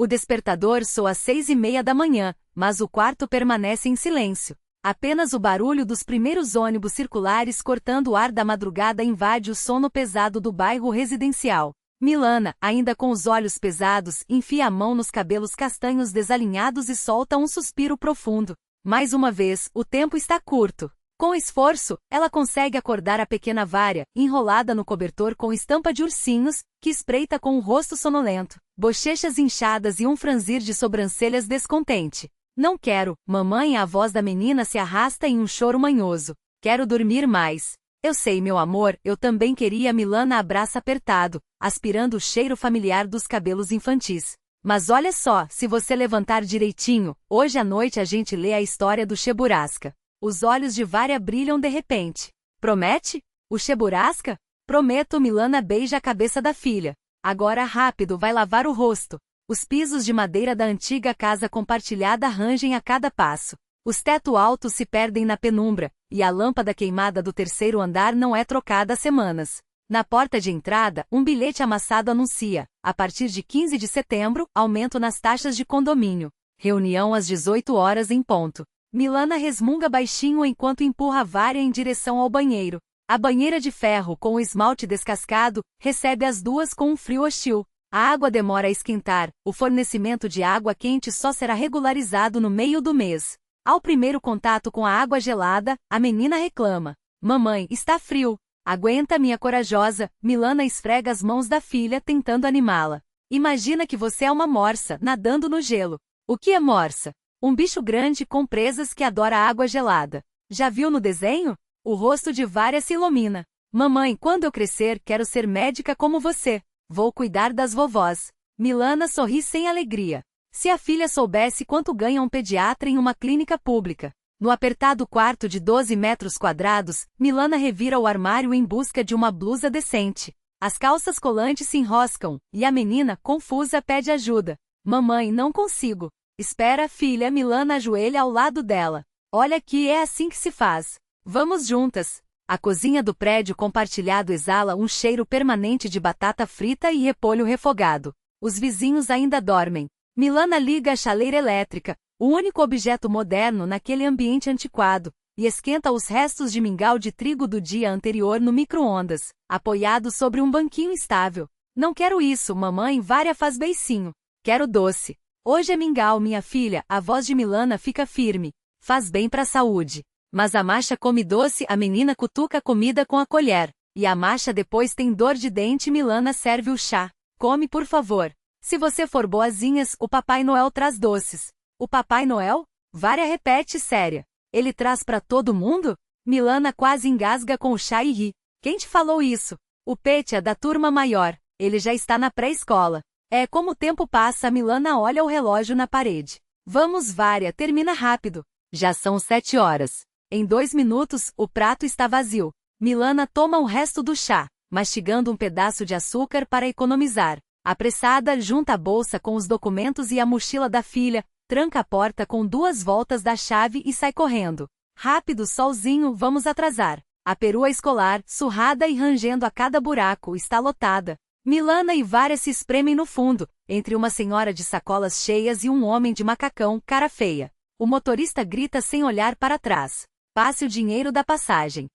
O despertador soa às 6:30 da manhã, mas o quarto permanece em silêncio. Apenas o barulho dos primeiros ônibus circulares cortando o ar da madrugada invade o sono pesado do bairro residencial. Milana, ainda com os olhos pesados, enfia a mão nos cabelos castanhos desalinhados e solta um suspiro profundo. Mais uma vez, o tempo está curto. Com esforço, ela consegue acordar a pequena Vária, enrolada no cobertor com estampa de ursinhos, que espreita com o rosto sonolento, bochechas inchadas e um franzir de sobrancelhas descontente. Não quero, mamãe. A voz da menina se arrasta em um choro manhoso. Quero dormir mais. Eu sei, meu amor, eu também queria. Milana abraça apertado, aspirando o cheiro familiar dos cabelos infantis. Mas olha só, se você levantar direitinho, hoje à noite a gente lê a história do Cheburasca. Os olhos de Vária brilham de repente. Promete? O Cheburasca? Prometo. Milana beija a cabeça da filha. Agora rápido, vai lavar o rosto. Os pisos de madeira da antiga casa compartilhada rangem a cada passo. Os tetos altos se perdem na penumbra, e a lâmpada queimada do terceiro andar não é trocada há semanas. Na porta de entrada, um bilhete amassado anuncia, a partir de 15 de setembro, aumento nas taxas de condomínio. Reunião às 18 horas em ponto. Milana resmunga baixinho enquanto empurra Vária em direção ao banheiro. A banheira de ferro com o esmalte descascado, recebe as duas com um frio hostil. A água demora a esquentar, o fornecimento de água quente só será regularizado no meio do mês. Ao primeiro contato com a água gelada, a menina reclama. Mamãe, está frio. Aguenta, minha corajosa. Milana esfrega as mãos da filha tentando animá-la. Imagina que você é uma morsa, nadando no gelo. O que é morsa? Um bicho grande com presas que adora água gelada. Já viu no desenho? O rosto de Vária se ilumina. Mamãe, quando eu crescer, quero ser médica como você. Vou cuidar das vovós. Milana sorri sem alegria. Se a filha soubesse quanto ganha um pediatra em uma clínica pública. No apertado quarto de 12 metros quadrados, Milana revira o armário em busca de uma blusa decente. As calças colantes se enroscam, e a menina, confusa, pede ajuda. Mamãe, não consigo. Espera, filha. Milana ajoelha ao lado dela. Olha aqui, é assim que se faz. Vamos juntas. A cozinha do prédio compartilhado exala um cheiro permanente de batata frita e repolho refogado. Os vizinhos ainda dormem. Milana liga a chaleira elétrica, o único objeto moderno naquele ambiente antiquado, e esquenta os restos de mingau de trigo do dia anterior no micro-ondas, apoiado sobre um banquinho estável. Não quero isso, mamãe. Vária faz beicinho. Quero doce. Hoje é mingau, minha filha. A voz de Milana fica firme. Faz bem para a saúde. Mas a Masha come doce. A menina cutuca a comida com a colher. E a Masha depois tem dor de dente. Milana serve o chá. Come, por favor. Se você for boazinhas, o Papai Noel traz doces. O Papai Noel? Vária repete séria. Ele traz para todo mundo? Milana quase engasga com o chá e ri. Quem te falou isso? O Petya da turma maior. Ele já está na pré-escola. É como o tempo passa. Milana olha o relógio na parede. Vamos, Vária, termina rápido. Já são 7 horas. Em 2 minutos, o prato está vazio. Milana toma o resto do chá, mastigando um pedaço de açúcar para economizar. Apressada, junta a bolsa com os documentos e a mochila da filha, tranca a porta com 2 voltas da chave e sai correndo. Rápido, solzinho, vamos atrasar. A perua escolar, surrada e rangendo a cada buraco, está lotada. Milana e Vária se espremem no fundo, entre uma senhora de sacolas cheias e um homem de macacão, cara feia. O motorista grita sem olhar para trás. Passe o dinheiro da passagem.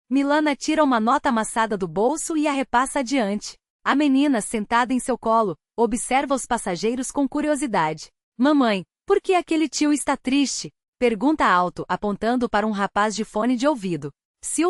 Milana tira uma nota amassada do bolso e a repassa adiante. A menina, sentada em seu colo, observa os passageiros com curiosidade. Mamãe, por que aquele tio está triste? Pergunta alto, apontando para um rapaz de fone de ouvido.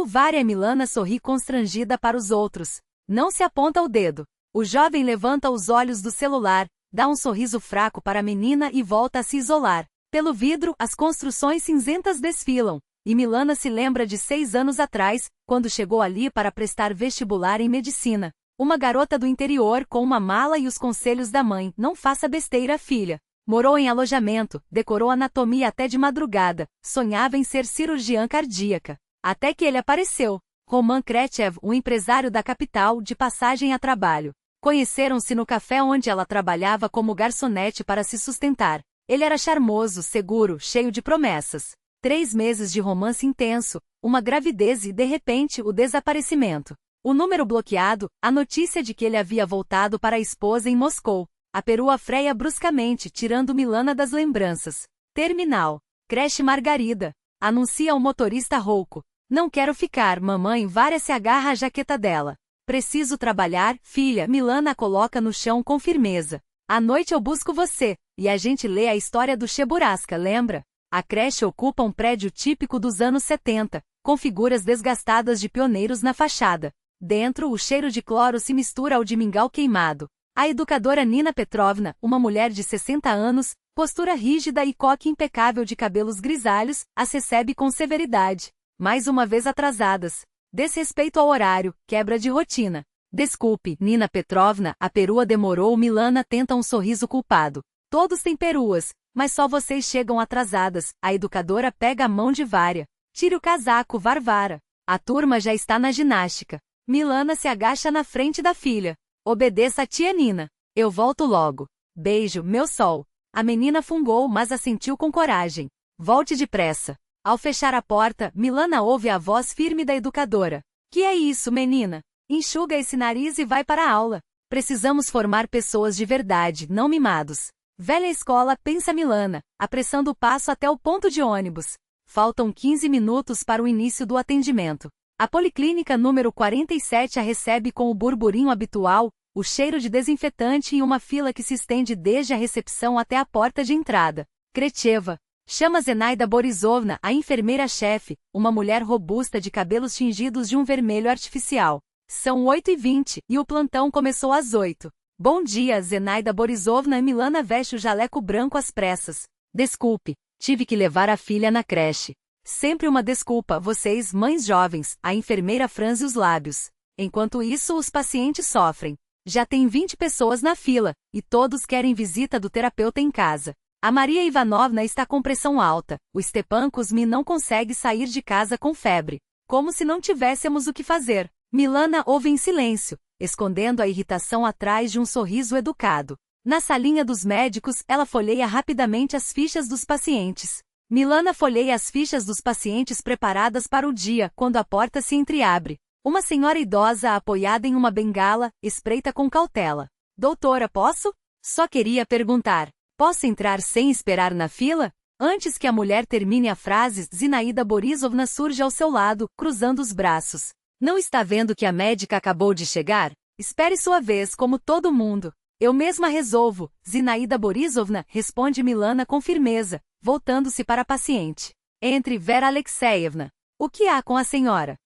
Vária. Milana sorri constrangida para os outros. Não se aponta o dedo. O jovem levanta os olhos do celular, dá um sorriso fraco para a menina e volta a se isolar. Pelo vidro, as construções cinzentas desfilam, e Milana se lembra de 6 anos atrás, quando chegou ali para prestar vestibular em medicina. Uma garota do interior com uma mala e os conselhos da mãe. Não faça besteira, filha. Morou em alojamento, decorou anatomia até de madrugada, sonhava em ser cirurgiã cardíaca. Até que ele apareceu. Roman Kretchev, um empresário da capital, de passagem a trabalho. Conheceram-se no café onde ela trabalhava como garçonete para se sustentar. Ele era charmoso, seguro, cheio de promessas. 3 meses de romance intenso, uma gravidez e, de repente, o desaparecimento. O número bloqueado, a notícia de que ele havia voltado para a esposa em Moscou. A perua freia bruscamente, tirando Milana das lembranças. Terminal. Creche Margarida. Anuncia o motorista rouco. Não quero ficar, mamãe. Vária se agarra à jaqueta dela. Preciso trabalhar, filha. Milana a coloca no chão com firmeza. À noite eu busco você. E a gente lê a história do Cheburasca, lembra? A creche ocupa um prédio típico dos anos 70, com figuras desgastadas de pioneiros na fachada. Dentro, o cheiro de cloro se mistura ao de mingau queimado. A educadora Nina Petrovna, uma mulher de 60 anos, postura rígida e coque impecável de cabelos grisalhos, as recebe com severidade. Mais uma vez atrasadas. Desrespeito ao horário, quebra de rotina. Desculpe, Nina Petrovna, a perua demorou. Milana tenta um sorriso culpado. Todos têm peruas, mas só vocês chegam atrasadas. A educadora pega a mão de Vária. Tire o casaco, Varvara. A turma já está na ginástica. Milana se agacha na frente da filha. Obedeça a tia Nina. Eu volto logo. Beijo, meu sol. A menina fungou, mas assentiu com coragem. Volte depressa. Ao fechar a porta, Milana ouve a voz firme da educadora. Que é isso, menina? Enxuga esse nariz e vai para a aula. Precisamos formar pessoas de verdade, não mimados. Velha escola, pensa Milana, apressando o passo até o ponto de ônibus. Faltam 15 minutos para o início do atendimento. A policlínica número 47 a recebe com o burburinho habitual, o cheiro de desinfetante e uma fila que se estende desde a recepção até a porta de entrada. Kretcheva. Chama Zenaida Borisovna, a enfermeira-chefe, uma mulher robusta de cabelos tingidos de um vermelho artificial. São 8h20 e o plantão começou às 8. Bom dia, Zenaida Borisovna. Milana veste o jaleco branco às pressas. Desculpe, tive que levar a filha na creche. Sempre uma desculpa, vocês, mães jovens. A enfermeira franze os lábios. Enquanto isso, os pacientes sofrem. Já tem 20 pessoas na fila, e todos querem visita do terapeuta em casa. A Maria Ivanovna está com pressão alta. O Stepan Kuzmin não consegue sair de casa com febre. Como se não tivéssemos o que fazer. Milana ouve em silêncio, escondendo a irritação atrás de um sorriso educado. Na salinha dos médicos, ela folheia rapidamente as fichas dos pacientes. Milana folheia as fichas dos pacientes preparadas para o dia, quando a porta se entreabre. Uma senhora idosa apoiada em uma bengala, espreita com cautela. Doutora, posso? Só queria perguntar. Posso entrar sem esperar na fila? Antes que a mulher termine a frase, Zinaida Borisovna surge ao seu lado, cruzando os braços. Não está vendo que a médica acabou de chegar? Espere sua vez, como todo mundo. Eu mesma resolvo. Zinaida Borisovna, responde Milana com firmeza, voltando-se para a paciente. Entre, Vera Alexeyevna. O que há com a senhora?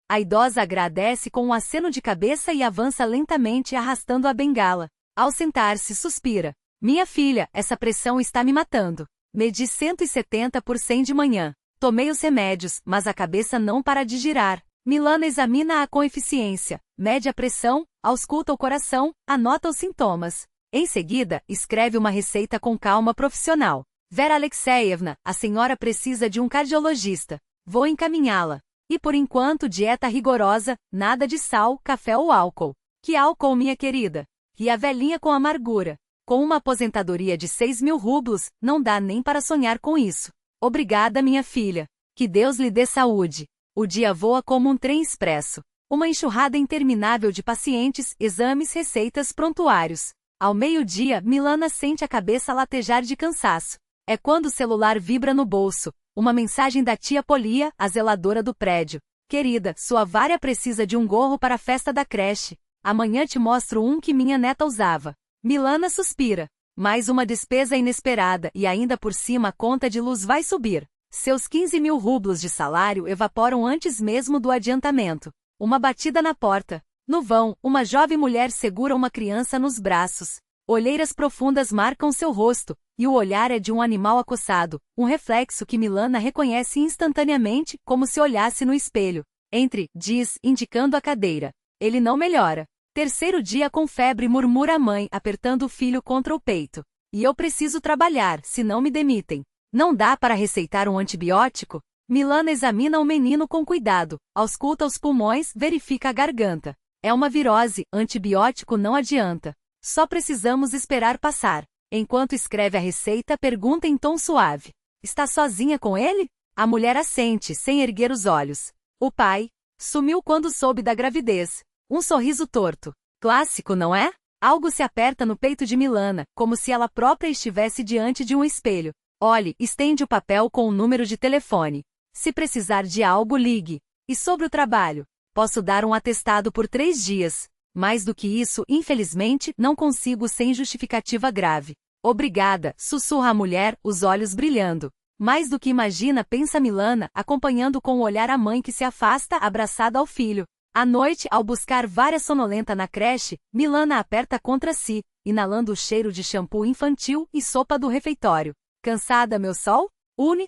A idosa agradece com um aceno de cabeça e avança lentamente arrastando a bengala. Ao sentar-se, suspira. Minha filha, essa pressão está me matando. Medi 170 por 100 de manhã. Tomei os remédios, mas a cabeça não para de girar. Milana examina-a com eficiência, mede a pressão, ausculta o coração, anota os sintomas. Em seguida, escreve uma receita com calma profissional. Vera Alexeyevna, a senhora precisa de um cardiologista. Vou encaminhá-la. E por enquanto, dieta rigorosa, nada de sal, café ou álcool. Que álcool, minha querida? E a velhinha com amargura. Com uma aposentadoria de 6.000 rublos, não dá nem para sonhar com isso. Obrigada, minha filha. Que Deus lhe dê saúde. O dia voa como um trem expresso. Uma enxurrada interminável de pacientes, exames, receitas, prontuários. Ao meio-dia, Milana sente a cabeça latejar de cansaço. É quando o celular vibra no bolso. Uma mensagem da tia Polia, a zeladora do prédio. Querida, sua Vária precisa de um gorro para a festa da creche. Amanhã te mostro um que minha neta usava. Milana suspira. Mais uma despesa inesperada e ainda por cima a conta de luz vai subir. Seus 15.000 rublos de salário evaporam antes mesmo do adiantamento. Uma batida na porta. No vão, uma jovem mulher segura uma criança nos braços. Olheiras profundas marcam seu rosto, e o olhar é de um animal acossado, um reflexo que Milana reconhece instantaneamente, como se olhasse no espelho. Entre, diz, indicando a cadeira. Ele não melhora. Terceiro dia com febre, murmura a mãe, apertando o filho contra o peito. E eu preciso trabalhar, senão me demitem. Não dá para receitar um antibiótico? Milana examina o menino com cuidado, ausculta os pulmões, verifica a garganta. É uma virose, antibiótico não adianta. Só precisamos esperar passar. Enquanto escreve a receita, pergunta em tom suave. Está sozinha com ele? A mulher assente, sem erguer os olhos. O pai sumiu quando soube da gravidez. Um sorriso torto. Clássico, não é? Algo se aperta no peito de Milana, como se ela própria estivesse diante de um espelho. Olhe, estende o papel com o número de telefone. Se precisar de algo, ligue. E sobre o trabalho? Posso dar um atestado por 3 dias. Mais do que isso, infelizmente, não consigo sem justificativa grave. Obrigada, sussurra a mulher, os olhos brilhando. Mais do que imagina, pensa Milana, acompanhando com o olhar a mãe que se afasta, abraçada ao filho. À noite, ao buscar várias sonolenta na creche, Milana aperta contra si, inalando o cheiro de shampoo infantil e sopa do refeitório. Cansada, meu sol?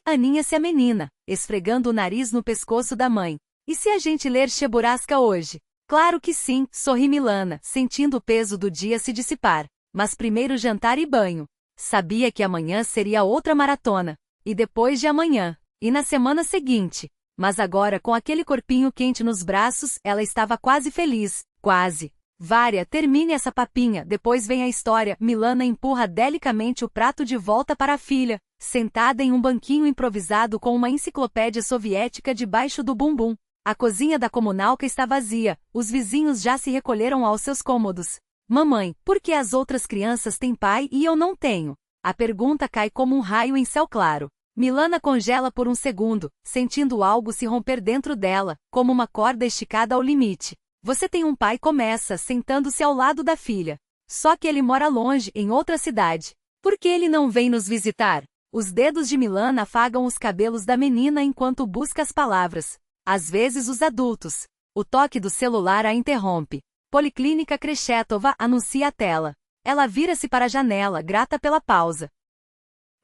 Aninha-se a menina, esfregando o nariz no pescoço da mãe. E se a gente ler Cheburasca hoje? Claro que sim, sorri Milana, sentindo o peso do dia se dissipar. Mas primeiro jantar e banho. Sabia que amanhã seria outra maratona. E depois de amanhã. E na semana seguinte. Mas agora, com aquele corpinho quente nos braços, ela estava quase feliz. Quase. Vária, termine essa papinha, depois vem a história. Milana empurra delicadamente o prato de volta para a filha, sentada em um banquinho improvisado com uma enciclopédia soviética debaixo do bumbum. A cozinha da comunalca está vazia, os vizinhos já se recolheram aos seus cômodos. Mamãe, por que as outras crianças têm pai e eu não tenho? A pergunta cai como um raio em céu claro. Milana congela por um segundo, sentindo algo se romper dentro dela, como uma corda esticada ao limite. Você tem um pai, começa, sentando-se ao lado da filha. Só que ele mora longe, em outra cidade. Por que ele não vem nos visitar? Os dedos de Milana afagam os cabelos da menina enquanto busca as palavras. Às vezes os adultos. O toque do celular a interrompe. Policlínica Krechetova, anuncia a tela. Ela vira-se para a janela, grata pela pausa.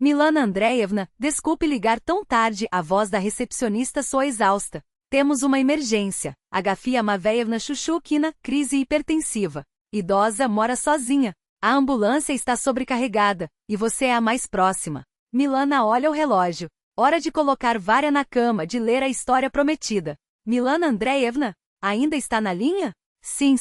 Milana Andreevna, desculpe ligar tão tarde, a voz da recepcionista soa exausta. Temos uma emergência. Agafia Maveevna Chuchukina, crise hipertensiva. Idosa mora sozinha. A ambulância está sobrecarregada, e você é a mais próxima. Milana olha o relógio. Hora de colocar Vária na cama, de ler a história prometida. Milana Andreevna, ainda está na linha? Sim,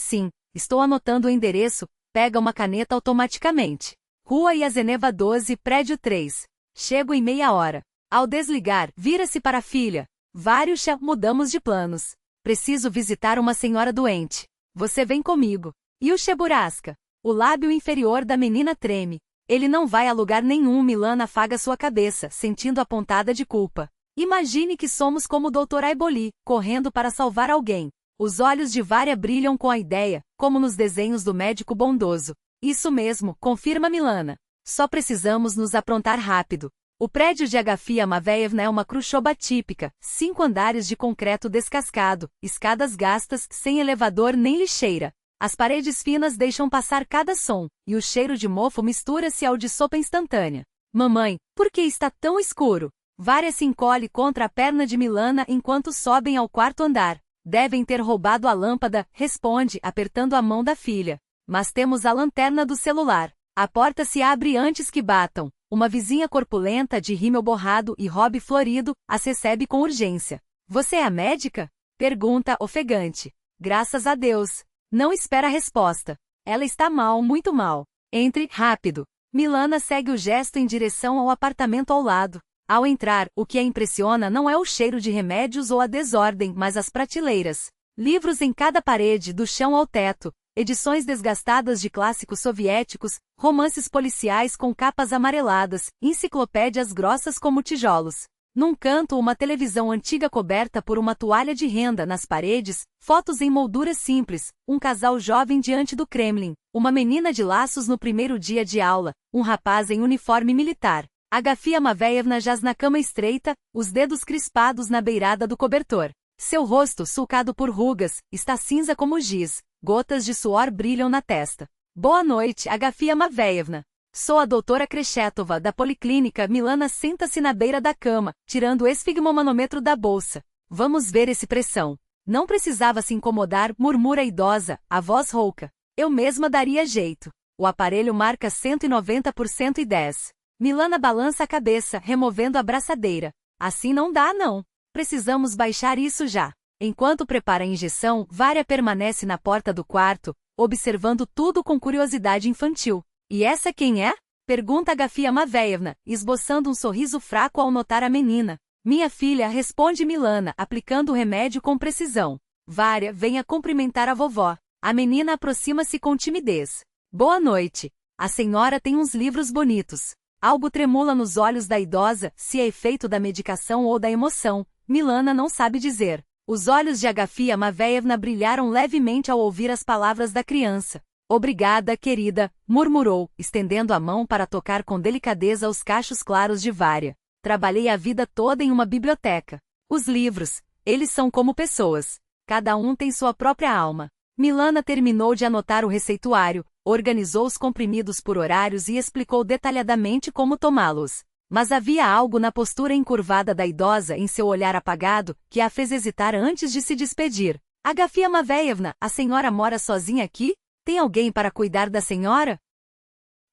estou anotando o endereço, pega uma caneta automaticamente. Rua Iazeneva 12, prédio 3. Chego em meia hora. Ao desligar, vira-se para a filha. Váriosha, mudamos de planos. Preciso visitar uma senhora doente. Você vem comigo. E o Cheburasca? O lábio inferior da menina treme. Ele não vai a lugar nenhum. Milana afaga sua cabeça, sentindo a pontada de culpa. Imagine que somos como o Dr. Aiboli, correndo para salvar alguém. Os olhos de Vária brilham com a ideia, como nos desenhos do médico bondoso. Isso mesmo, confirma Milana. Só precisamos nos aprontar rápido. O prédio de Agafia Maveevna é uma Khrushcheva típica, 5 andares de concreto descascado, escadas gastas, sem elevador nem lixeira. As paredes finas deixam passar cada som, e o cheiro de mofo mistura-se ao de sopa instantânea. Mamãe, por que está tão escuro? Vária se encolhe contra a perna de Milana enquanto sobem ao 4º andar. Devem ter roubado a lâmpada, responde, apertando a mão da filha. Mas temos a lanterna do celular. A porta se abre antes que batam. Uma vizinha corpulenta de rímel borrado e hobby florido as recebe com urgência. Você é a médica? Pergunta, ofegante. Graças a Deus. Não espera a resposta. Ela está mal, muito mal. Entre, rápido. Milana segue o gesto em direção ao apartamento ao lado. Ao entrar, o que a impressiona não é o cheiro de remédios ou a desordem, mas as prateleiras. Livros em cada parede, do chão ao teto. Edições desgastadas de clássicos soviéticos, romances policiais com capas amareladas, enciclopédias grossas como tijolos. Num canto, uma televisão antiga coberta por uma toalha de renda nas paredes, fotos em molduras simples, um casal jovem diante do Kremlin, uma menina de laços no primeiro dia de aula, um rapaz em uniforme militar. Agafia Maveevna jaz na cama estreita, os dedos crispados na beirada do cobertor. Seu rosto, sulcado por rugas, está cinza como giz. Gotas de suor brilham na testa. Boa noite, Agafia Maveevna. Sou a doutora Krechetova, da Policlínica. Milana senta-se na beira da cama, tirando o esfigmomanômetro da bolsa. Vamos ver esse pressão. Não precisava se incomodar, murmura a idosa, a voz rouca. Eu mesma daria jeito. O aparelho marca 190 por 110. Milana balança a cabeça, removendo a braçadeira. Assim não dá não. Precisamos baixar isso já. Enquanto prepara a injeção, Vária permanece na porta do quarto, observando tudo com curiosidade infantil. E essa quem é? Pergunta Agafia Maveevna, esboçando um sorriso fraco ao notar a menina. Minha filha, responde Milana, aplicando o remédio com precisão. Vária, venha cumprimentar a vovó. A menina aproxima-se com timidez. Boa noite. A senhora tem uns livros bonitos. Algo tremula nos olhos da idosa, se é efeito da medicação ou da emoção. Milana não sabe dizer. Os olhos de Agafia Maveevna brilharam levemente ao ouvir as palavras da criança. Obrigada, querida, murmurou, estendendo a mão para tocar com delicadeza os cachos claros de Vária. Trabalhei a vida toda em uma biblioteca. Os livros, eles são como pessoas. Cada um tem sua própria alma. Milana terminou de anotar o receituário, organizou os comprimidos por horários e explicou detalhadamente como tomá-los. Mas havia algo na postura encurvada da idosa, em seu olhar apagado, que a fez hesitar antes de se despedir. Agafia Maveevna, a senhora mora sozinha aqui? Tem alguém para cuidar da senhora?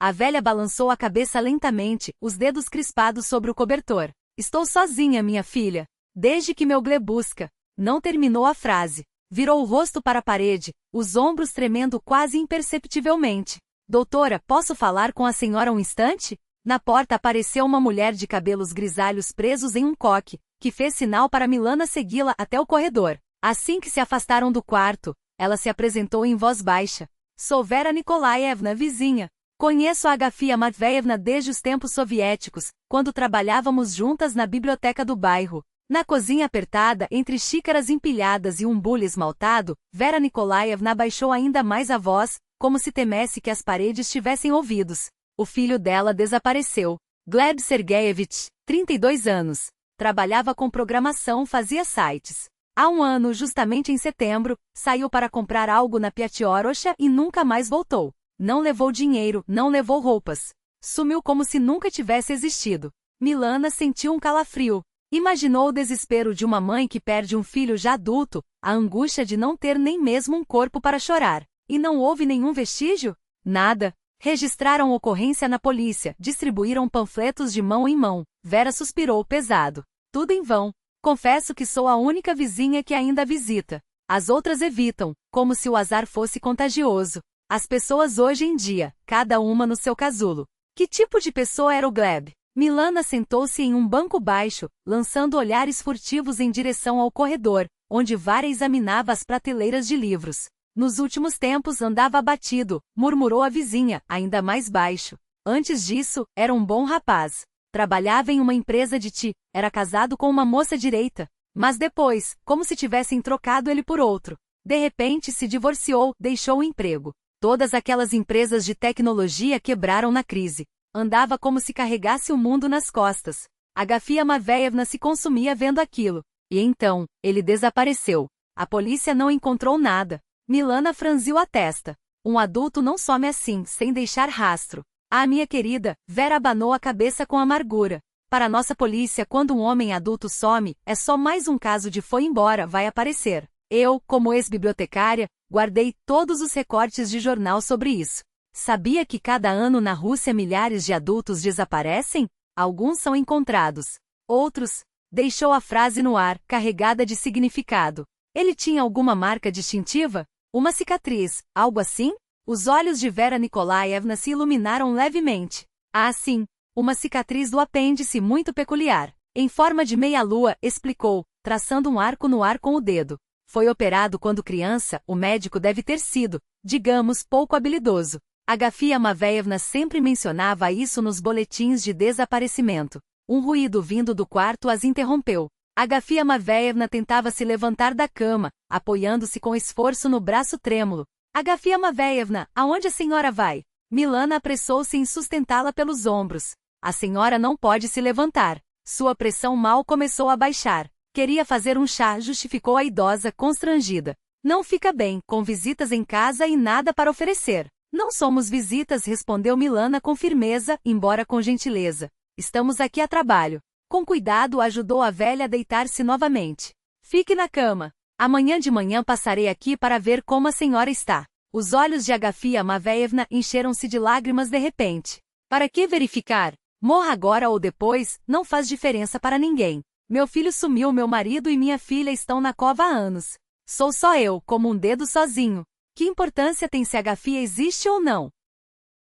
A velha balançou a cabeça lentamente, os dedos crispados sobre o cobertor. Estou sozinha, minha filha. Desde que meu Gle busca. Não terminou a frase. Virou o rosto para a parede, os ombros tremendo quase imperceptivelmente. Doutora, posso falar com a senhora um instante? Na porta apareceu uma mulher de cabelos grisalhos presos em um coque, que fez sinal para Milana segui-la até o corredor. Assim que se afastaram do quarto, ela se apresentou em voz baixa. Sou Vera Nikolaevna, vizinha. Conheço a Agafia Matveyevna desde os tempos soviéticos, quando trabalhávamos juntas na biblioteca do bairro. Na cozinha apertada, entre xícaras empilhadas e um bule esmaltado, Vera Nikolaevna abaixou ainda mais a voz, como se temesse que as paredes tivessem ouvidos. O filho dela desapareceu. Gleb Sergeyevich, 32 anos. Trabalhava com programação, fazia sites. Há um ano, justamente em setembro, saiu para comprar algo na Piatiorosha e nunca mais voltou. Não levou dinheiro, não levou roupas. Sumiu como se nunca tivesse existido. Milana sentiu um calafrio. Imaginou o desespero de uma mãe que perde um filho já adulto, a angústia de não ter nem mesmo um corpo para chorar. E não houve nenhum vestígio? Nada. Registraram ocorrência na polícia, distribuíram panfletos de mão em mão. Vera suspirou pesado. Tudo em vão. Confesso que sou a única vizinha que ainda a visita. As outras evitam, como se o azar fosse contagioso. As pessoas hoje em dia, cada uma no seu casulo. Que tipo de pessoa era o Gleb? Milana sentou-se em um banco baixo, lançando olhares furtivos em direção ao corredor, onde Vária examinava as prateleiras de livros. Nos últimos tempos andava abatido, murmurou a vizinha, ainda mais baixo. Antes disso, era um bom rapaz. Trabalhava em uma empresa de era casado com uma moça direita. Mas depois, como se tivessem trocado ele por outro. De repente se divorciou, deixou o emprego. Todas aquelas empresas de tecnologia quebraram na crise. Andava como se carregasse o mundo nas costas. Agafia Maveevna se consumia vendo aquilo. E então, ele desapareceu. A polícia não encontrou nada. Milana franziu a testa. Um adulto não some assim, sem deixar rastro. Ah, minha querida, Vera abanou a cabeça com amargura. Para nossa polícia, quando um homem adulto some, é só mais um caso de foi embora, vai aparecer. Eu, como ex-bibliotecária, guardei todos os recortes de jornal sobre isso. Sabia que cada ano na Rússia milhares de adultos desaparecem? Alguns são encontrados. Outros... Deixou a frase no ar, carregada de significado. Ele tinha alguma marca distintiva? Uma cicatriz, algo assim? Os olhos de Vera Nikolaevna se iluminaram levemente. Ah, sim, uma cicatriz do apêndice muito peculiar. Em forma de meia-lua, explicou, traçando um arco no ar com o dedo. Foi operado quando criança, o médico deve ter sido, digamos, pouco habilidoso. Agafia Maveevna sempre mencionava isso nos boletins de desaparecimento. Um ruído vindo do quarto as interrompeu. Agafia Maveevna tentava se levantar da cama, apoiando-se com esforço no braço trêmulo. Agafia Maveevna, aonde a senhora vai? Milana apressou-se em sustentá-la pelos ombros. A senhora não pode se levantar. Sua pressão mal começou a baixar. Queria fazer um chá, justificou a idosa, constrangida. Não fica bem, com visitas em casa e nada para oferecer. Não somos visitas, respondeu Milana com firmeza, embora com gentileza. Estamos aqui a trabalho. Com cuidado ajudou a velha a deitar-se novamente. Fique na cama. Amanhã de manhã passarei aqui para ver como a senhora está. Os olhos de Agafia Maveevna encheram-se de lágrimas de repente. Para que verificar? Morra agora ou depois, não faz diferença para ninguém. Meu filho sumiu, meu marido e minha filha estão na cova há anos. Sou só eu, como um dedo sozinho. Que importância tem se Agafia existe ou não?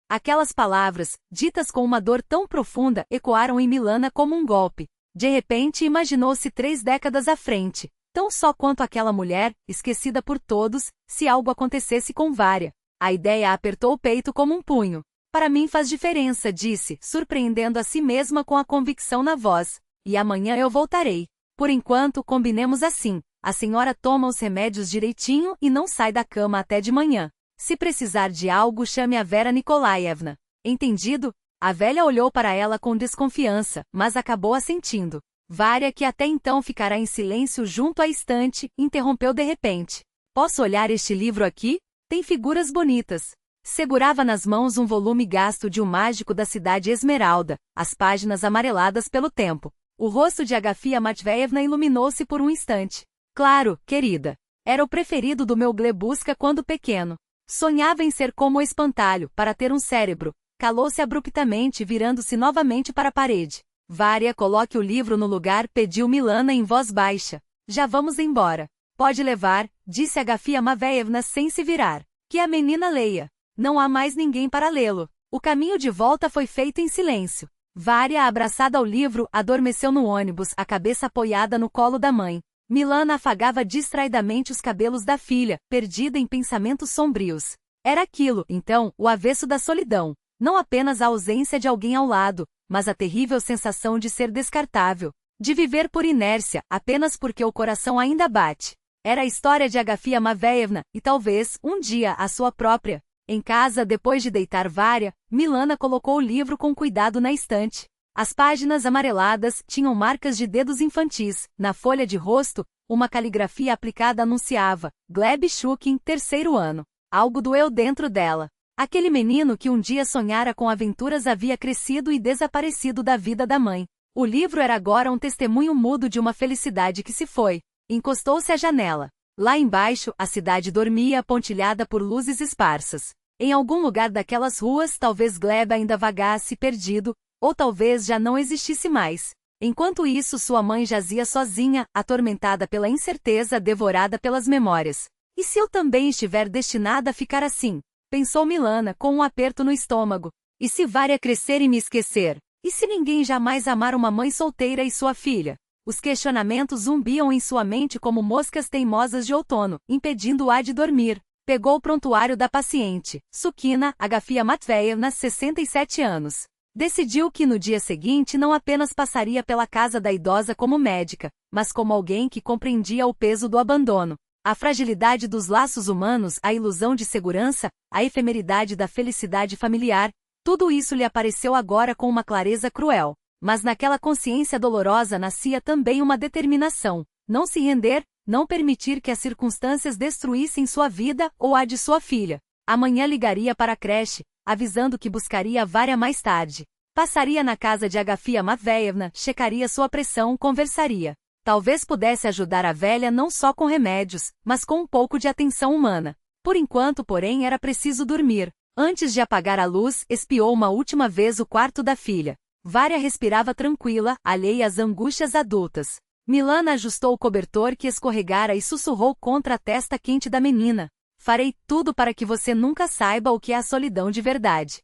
Aquelas palavras, ditas com uma dor tão profunda, ecoaram em Milana como um golpe. De repente imaginou-se 3 décadas à frente, tão só quanto aquela mulher, esquecida por todos, se algo acontecesse com Vária. A ideia apertou o peito como um punho. Para mim faz diferença, disse, surpreendendo a si mesma com a convicção na voz. E amanhã eu voltarei. Por enquanto, combinemos assim. A senhora toma os remédios direitinho e não sai da cama até de manhã. Se precisar de algo, chame a Vera Nikolaevna. Entendido? A velha olhou para ela com desconfiança, mas acabou assentindo. Vária, que até então ficara em silêncio junto à estante, interrompeu de repente. Posso olhar este livro aqui? Tem figuras bonitas. Segurava nas mãos um volume gasto de O Mágico da Cidade Esmeralda, as páginas amareladas pelo tempo. O rosto de Agafia Matveevna iluminou-se por um instante. Claro, querida. Era o preferido do meu Glebusca quando pequeno. Sonhava em ser como o espantalho, para ter um cérebro. Calou-se abruptamente, virando-se novamente para a parede. Vária, coloque o livro no lugar, pediu Milana em voz baixa. Já vamos embora. Pode levar, disse Agafia Matveevna sem se virar. Que a menina leia. Não há mais ninguém para lê-lo. O caminho de volta foi feito em silêncio. Vária, abraçada ao livro, adormeceu no ônibus, a cabeça apoiada no colo da mãe. Milana afagava distraidamente os cabelos da filha, perdida em pensamentos sombrios. Era aquilo, então, o avesso da solidão. Não apenas a ausência de alguém ao lado, mas a terrível sensação de ser descartável. De viver por inércia, apenas porque o coração ainda bate. Era a história de Agafia Matveevna, e talvez, um dia, a sua própria. Em casa, depois de deitar Vária, Milana colocou o livro com cuidado na estante. As páginas amareladas tinham marcas de dedos infantis. Na folha de rosto, uma caligrafia aplicada anunciava Gleb Shukin, 3º ano. Algo doeu dentro dela. Aquele menino que um dia sonhara com aventuras havia crescido e desaparecido da vida da mãe. O livro era agora um testemunho mudo de uma felicidade que se foi. Encostou-se à janela. Lá embaixo, a cidade dormia, pontilhada por luzes esparsas. Em algum lugar daquelas ruas, talvez Gleb ainda vagasse perdido, ou talvez já não existisse mais. Enquanto isso, sua mãe jazia sozinha, atormentada pela incerteza, devorada pelas memórias. E se eu também estiver destinada a ficar assim? Pensou Milana, com um aperto no estômago. E se Vária crescer e me esquecer? E se ninguém jamais amar uma mãe solteira e sua filha? Os questionamentos zumbiam em sua mente como moscas teimosas de outono, impedindo-a de dormir. Pegou o prontuário da paciente, Sukina Agafia Matveevna, 67 anos. Decidiu que no dia seguinte não apenas passaria pela casa da idosa como médica, mas como alguém que compreendia o peso do abandono, a fragilidade dos laços humanos, a ilusão de segurança, a efemeridade da felicidade familiar. Tudo isso lhe apareceu agora com uma clareza cruel. Mas naquela consciência dolorosa nascia também uma determinação: não se render, não permitir que as circunstâncias destruíssem sua vida ou a de sua filha. Amanhã ligaria para a creche, avisando que buscaria Vária mais tarde. Passaria na casa de Agafia Matveevna, checaria sua pressão, conversaria. Talvez pudesse ajudar a velha não só com remédios, mas com um pouco de atenção humana. Por enquanto, porém, era preciso dormir. Antes de apagar a luz, espiou uma última vez o quarto da filha. Vária respirava tranquila, alheia às angústias adultas. Milana ajustou o cobertor que escorregara e sussurrou contra a testa quente da menina. Farei tudo para que você nunca saiba o que é a solidão de verdade.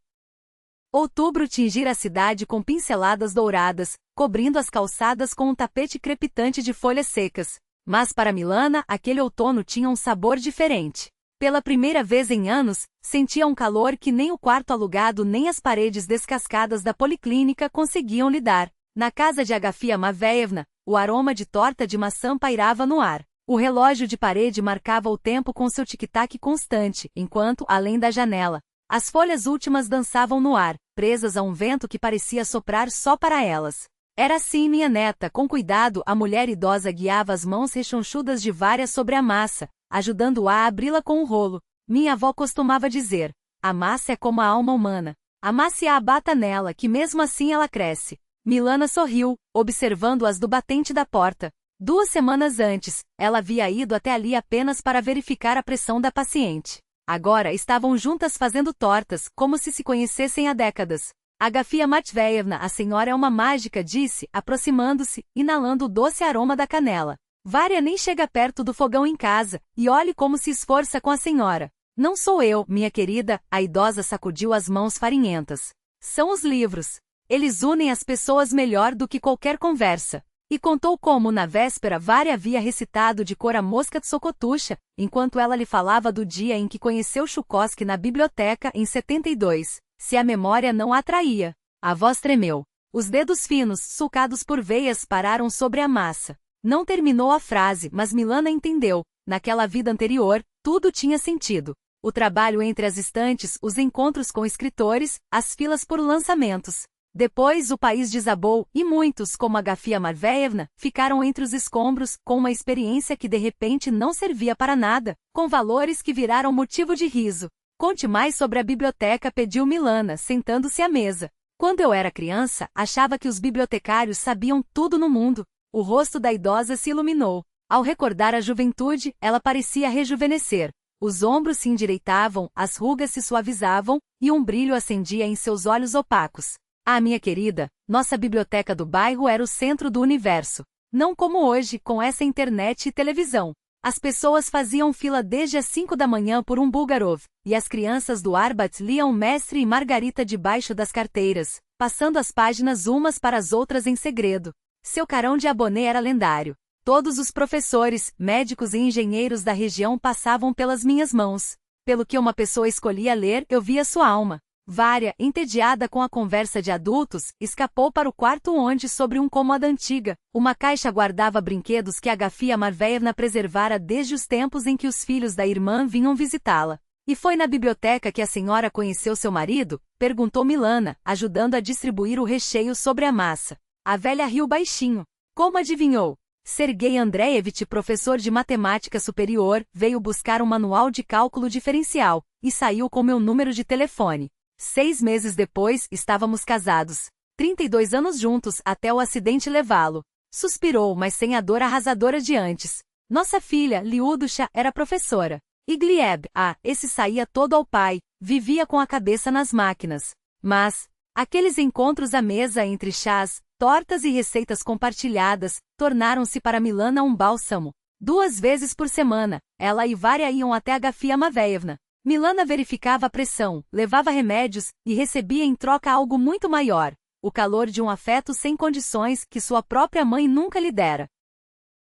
Outubro tingira a cidade com pinceladas douradas, cobrindo as calçadas com um tapete crepitante de folhas secas. Mas para Milana, aquele outono tinha um sabor diferente. Pela primeira vez em anos, sentia um calor que nem o quarto alugado nem as paredes descascadas da policlínica conseguiam lhe dar. Na casa de Agafia Matveevna, o aroma de torta de maçã pairava no ar. O relógio de parede marcava o tempo com seu tic-tac constante, enquanto, além da janela, as folhas últimas dançavam no ar, presas a um vento que parecia soprar só para elas. Era assim minha neta, com cuidado, a mulher idosa guiava as mãos rechonchudas de Vária sobre a massa, ajudando-a a abri-la com um rolo. Minha avó costumava dizer: a massa é como a alma humana. Amasse-a, abata nela, que mesmo assim ela cresce. Milana sorriu, observando-as do batente da porta. 2 semanas antes, ela havia ido até ali apenas para verificar a pressão da paciente. Agora estavam juntas fazendo tortas, como se conhecessem há décadas. Agafia Matveevna, a senhora é uma mágica, disse, aproximando-se, inalando o doce aroma da canela. Vária nem chega perto do fogão em casa, e olhe como se esforça com a senhora. Não sou eu, minha querida, a idosa sacudiu as mãos farinhentas. São os livros. Eles unem as pessoas melhor do que qualquer conversa. E contou como, na véspera, Vária havia recitado de cor a Mosca de Socotucha, enquanto ela lhe falava do dia em que conheceu Chukosky na biblioteca em 72, se a memória não a atraía. A voz tremeu. Os dedos finos, sulcados por veias, pararam sobre a massa. Não terminou a frase, mas Milana entendeu. Naquela vida anterior, tudo tinha sentido. O trabalho entre as estantes, os encontros com escritores, as filas por lançamentos. Depois o país desabou, e muitos, como Agafia Matveevna, ficaram entre os escombros, com uma experiência que de repente não servia para nada, com valores que viraram motivo de riso. Conte mais sobre a biblioteca, pediu Milana, sentando-se à mesa. Quando eu era criança, achava que os bibliotecários sabiam tudo no mundo. O rosto da idosa se iluminou. Ao recordar a juventude, ela parecia rejuvenescer. Os ombros se endireitavam, as rugas se suavizavam, e um brilho acendia em seus olhos opacos. Ah, minha querida, nossa biblioteca do bairro era o centro do universo. Não como hoje, com essa internet e televisão. As pessoas faziam fila desde as 5 da manhã por um Bulgarov, e as crianças do Arbat liam Mestre e Margarita debaixo das carteiras, passando as páginas umas para as outras em segredo. Seu carão de abonê era lendário. Todos os professores, médicos e engenheiros da região passavam pelas minhas mãos. Pelo que uma pessoa escolhia ler, eu via sua alma. Vária, entediada com a conversa de adultos, escapou para o quarto onde, sobre um cômoda antiga, uma caixa guardava brinquedos que Agafia Matveevna preservara desde os tempos em que os filhos da irmã vinham visitá-la. E foi na biblioteca que a senhora conheceu seu marido? Perguntou Milana, ajudando a distribuir o recheio sobre a massa. A velha riu baixinho. Como adivinhou? Sergei Andreevich, professor de matemática superior, veio buscar um manual de cálculo diferencial, e saiu com meu número de telefone. 6 meses depois, estávamos casados. 32 anos juntos, até o acidente levá-lo. Suspirou, mas sem a dor arrasadora de antes. Nossa filha, Liudusha, era professora. E Glieb, esse saía todo ao pai, vivia com a cabeça nas máquinas. Mas, aqueles encontros à mesa entre chás, tortas e receitas compartilhadas, tornaram-se para Milana um bálsamo. 2 vezes por semana, ela e Vária iam até Agafia Matveevna. Milana verificava a pressão, levava remédios, e recebia em troca algo muito maior. O calor de um afeto sem condições que sua própria mãe nunca lhe dera.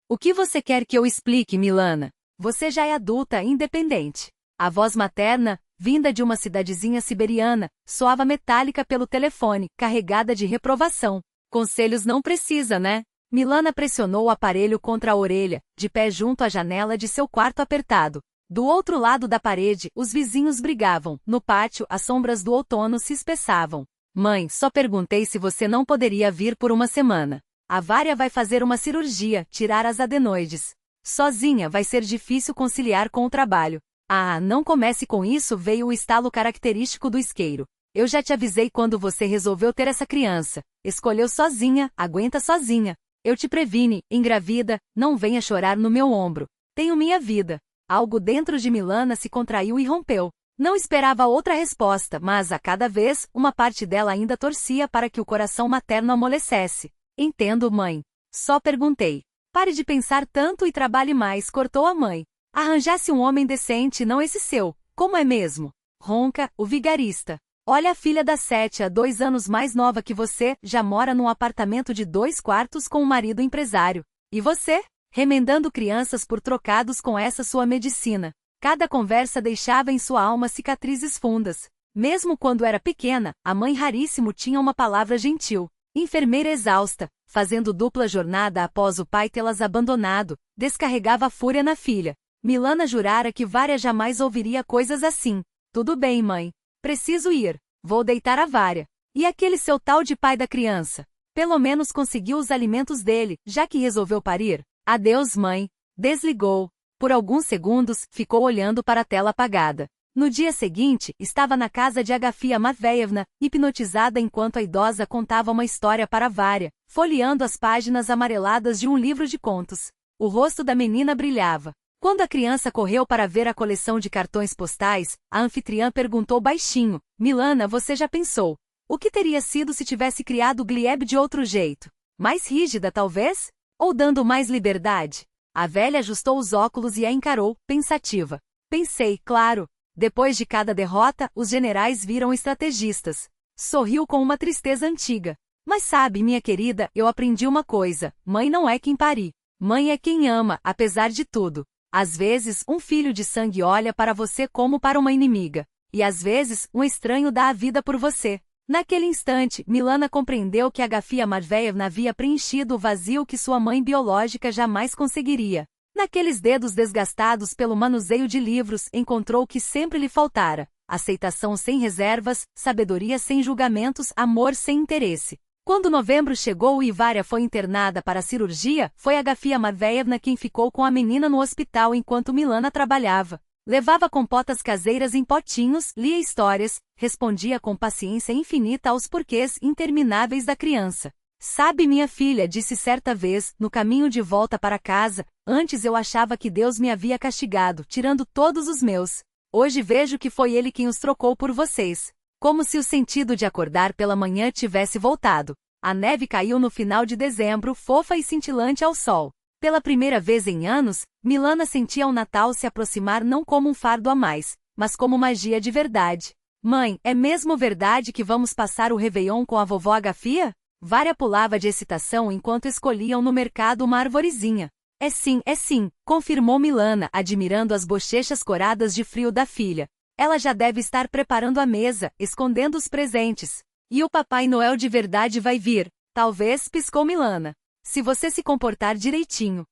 O que você quer que eu explique, Milana? Você já é adulta e independente. A voz materna, vinda de uma cidadezinha siberiana, soava metálica pelo telefone, carregada de reprovação. Conselhos não precisa, né? Milana pressionou o aparelho contra a orelha, de pé junto à janela de seu quarto apertado. Do outro lado da parede, os vizinhos brigavam. No pátio, as sombras do outono se espessavam. Mãe, só perguntei se você não poderia vir por uma semana. A Vária vai fazer uma cirurgia, tirar as adenoides. Sozinha vai ser difícil conciliar com o trabalho. Ah, não comece com isso, veio o estalo característico do isqueiro. Eu já te avisei quando você resolveu ter essa criança. Escolheu sozinha, aguenta sozinha. Eu te previne, engravida, não venha chorar no meu ombro. Tenho minha vida. Algo dentro de Milana se contraiu e rompeu. Não esperava outra resposta, mas a cada vez, uma parte dela ainda torcia para que o coração materno amolecesse. Entendo, mãe. Só perguntei. Pare de pensar tanto e trabalhe mais, cortou a mãe. Arranjasse um homem decente, não esse seu. Como é mesmo? Ronca, o vigarista. Olha, a filha da 7 a 2 anos mais nova que você, já mora num apartamento de 2 quartos com um marido empresário. E você? Remendando crianças por trocados com essa sua medicina. Cada conversa deixava em sua alma cicatrizes fundas. Mesmo quando era pequena, a mãe raríssimo tinha uma palavra gentil. Enfermeira exausta, fazendo dupla jornada após o pai tê-las abandonado, descarregava a fúria na filha. Milana jurara que Vária jamais ouviria coisas assim. Tudo bem, mãe. Preciso ir. Vou deitar a Vária. E aquele seu tal de pai da criança? Pelo menos conseguiu os alimentos dele, já que resolveu parir. Adeus, mãe. Desligou. Por alguns segundos, ficou olhando para a tela apagada. No dia seguinte, estava na casa de Agafia Matveevna, hipnotizada enquanto a idosa contava uma história para Vária, folheando as páginas amareladas de um livro de contos. O rosto da menina brilhava. Quando a criança correu para ver a coleção de cartões postais, a anfitriã perguntou baixinho: Milana, você já pensou? O que teria sido se tivesse criado Glieb de outro jeito? Mais rígida, talvez? Ou dando mais liberdade? A velha ajustou os óculos e a encarou, pensativa. Pensei, claro. Depois de cada derrota, os generais viram estrategistas. Sorriu com uma tristeza antiga. Mas sabe, minha querida, eu aprendi uma coisa: mãe não é quem pare. Mãe é quem ama, apesar de tudo. Às vezes, um filho de sangue olha para você como para uma inimiga. E às vezes, um estranho dá a vida por você. Naquele instante, Milana compreendeu que Agafia Matveevna havia preenchido o vazio que sua mãe biológica jamais conseguiria. Naqueles dedos desgastados pelo manuseio de livros, encontrou o que sempre lhe faltara: aceitação sem reservas, sabedoria sem julgamentos, amor sem interesse. Quando novembro chegou e Vária foi internada para a cirurgia, foi Agafia Matveevna quem ficou com a menina no hospital enquanto Milana trabalhava. Levava compotas caseiras em potinhos, lia histórias, respondia com paciência infinita aos porquês intermináveis da criança. Sabe, minha filha, disse certa vez, no caminho de volta para casa, antes eu achava que Deus me havia castigado, tirando todos os meus. Hoje vejo que foi Ele quem os trocou por vocês. Como se o sentido de acordar pela manhã tivesse voltado. A neve caiu no final de dezembro, fofa e cintilante ao sol. Pela primeira vez em anos, Milana sentia o Natal se aproximar não como um fardo a mais, mas como magia de verdade. Mãe, é mesmo verdade que vamos passar o Réveillon com a vovó Agafia? Vária pulava de excitação enquanto escolhiam no mercado uma arvorezinha. É sim, confirmou Milana, admirando as bochechas coradas de frio da filha. Ela já deve estar preparando a mesa, escondendo os presentes. E o Papai Noel de verdade vai vir. Talvez, piscou Milana. Se você se comportar direitinho.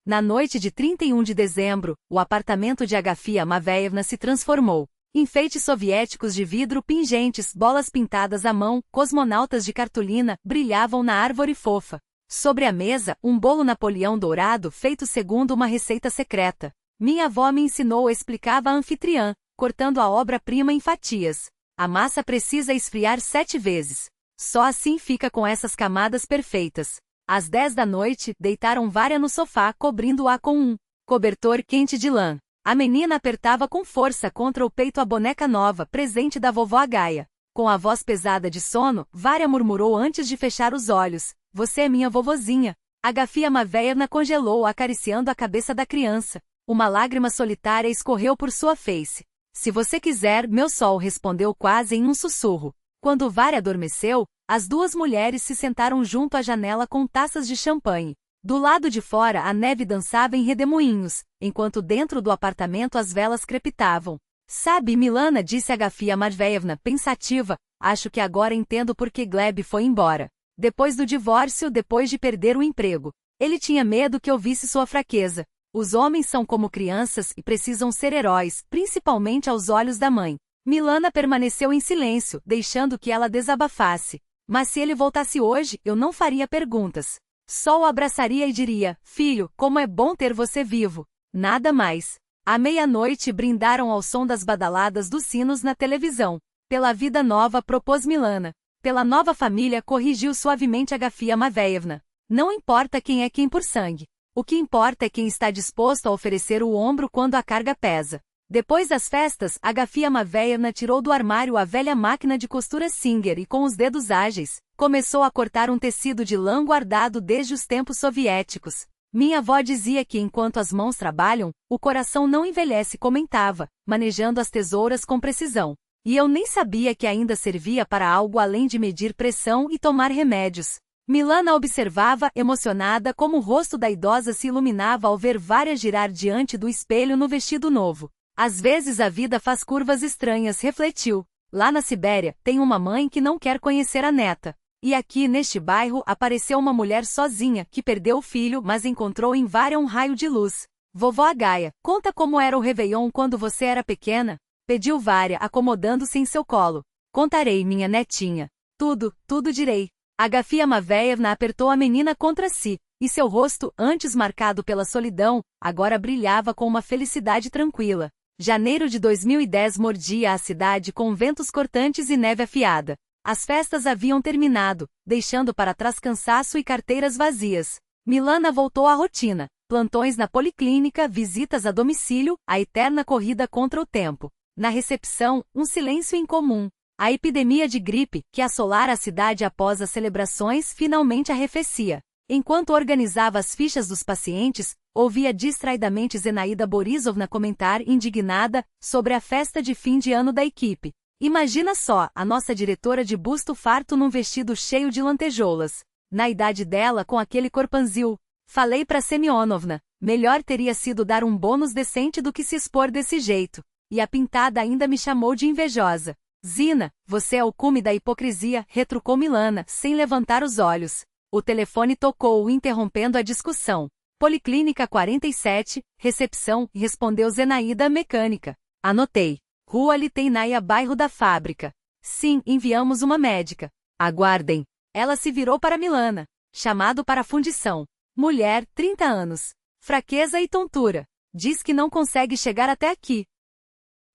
Na noite de 31 de dezembro, o apartamento de Agafia Matveevna se transformou. Enfeites soviéticos de vidro pingentes, bolas pintadas à mão, cosmonautas de cartolina, brilhavam na árvore fofa. Sobre a mesa, um bolo Napoleão dourado feito segundo uma receita secreta. Minha avó me ensinou, explicava a anfitriã, cortando a obra-prima em fatias. A massa precisa esfriar 7 vezes. Só assim fica com essas camadas perfeitas. Às 10 da noite, deitaram Vária no sofá, cobrindo-a com um cobertor quente de lã. A menina apertava com força contra o peito a boneca nova, presente da vovó Agaia. Com a voz pesada de sono, Vária murmurou antes de fechar os olhos: "Você é minha vovozinha." Agafia Matveevna congelou, acariciando a cabeça da criança. Uma lágrima solitária escorreu por sua face. "Se você quiser, meu sol", respondeu quase em um sussurro. Quando Vária adormeceu, as duas mulheres se sentaram junto à janela com taças de champanhe. Do lado de fora a neve dançava em redemoinhos, enquanto dentro do apartamento as velas crepitavam. "Sabe, Milana", disse Agafia Matveevna, pensativa, "acho que agora entendo por que Gleb foi embora. Depois do divórcio, depois de perder o emprego. Ele tinha medo que eu visse sua fraqueza. Os homens são como crianças e precisam ser heróis, principalmente aos olhos da mãe." Milana permaneceu em silêncio, deixando que ela desabafasse. "Mas se ele voltasse hoje, eu não faria perguntas. Só o abraçaria e diria: 'Filho, como é bom ter você vivo.' Nada mais." À meia-noite brindaram ao som das badaladas dos sinos na televisão. "Pela vida nova", propôs Milana. "Pela nova família", corrigiu suavemente Agafia Matveevna. "Não importa quem é quem por sangue. O que importa é quem está disposto a oferecer o ombro quando a carga pesa." Depois das festas, Agafia Matveevna tirou do armário a velha máquina de costura Singer e, com os dedos ágeis, começou a cortar um tecido de lã guardado desde os tempos soviéticos. "Minha avó dizia que enquanto as mãos trabalham, o coração não envelhece", comentava, manejando as tesouras com precisão. "E eu nem sabia que ainda servia para algo além de medir pressão e tomar remédios." Milana observava, emocionada, como o rosto da idosa se iluminava ao ver Vária girar diante do espelho no vestido novo. "Às vezes a vida faz curvas estranhas", refletiu. "Lá na Sibéria, tem uma mãe que não quer conhecer a neta. E aqui neste bairro apareceu uma mulher sozinha, que perdeu o filho, mas encontrou em Vária um raio de luz." "Vovó Agaia, conta como era o Réveillon quando você era pequena?" pediu Vária, acomodando-se em seu colo. "Contarei, minha netinha. Tudo direi." Agafia Matveevna apertou a menina contra si, e seu rosto, antes marcado pela solidão, agora brilhava com uma felicidade tranquila. Janeiro de 2010 mordia a cidade com ventos cortantes e neve afiada. As festas haviam terminado, deixando para trás cansaço e carteiras vazias. Milana voltou à rotina: plantões na policlínica, visitas a domicílio, a eterna corrida contra o tempo. Na recepção, um silêncio incomum. A epidemia de gripe, que assolara a cidade após as celebrações, finalmente arrefecia. Enquanto organizava as fichas dos pacientes, ouvia distraidamente Zenaida Borisovna comentar, indignada, sobre a festa de fim de ano da equipe. Imagina só, a nossa diretora de busto farto num vestido cheio de lantejoulas. Na idade dela, com aquele corpanzil. Falei pra Semyonovna, melhor teria sido dar um bônus decente do que se expor desse jeito. E a pintada ainda me chamou de invejosa. Zina, você é o cume da hipocrisia, retrucou Milana, sem levantar os olhos. O telefone tocou, interrompendo a discussão. Policlínica 47, recepção, respondeu Zenaída, mecânica. Anotei. Rua Liteinaia, bairro da Fábrica. Sim, enviamos uma médica. Aguardem. Ela se virou para Milana. Chamado para fundição. Mulher, 30 anos. Fraqueza e tontura. Diz que não consegue chegar até aqui.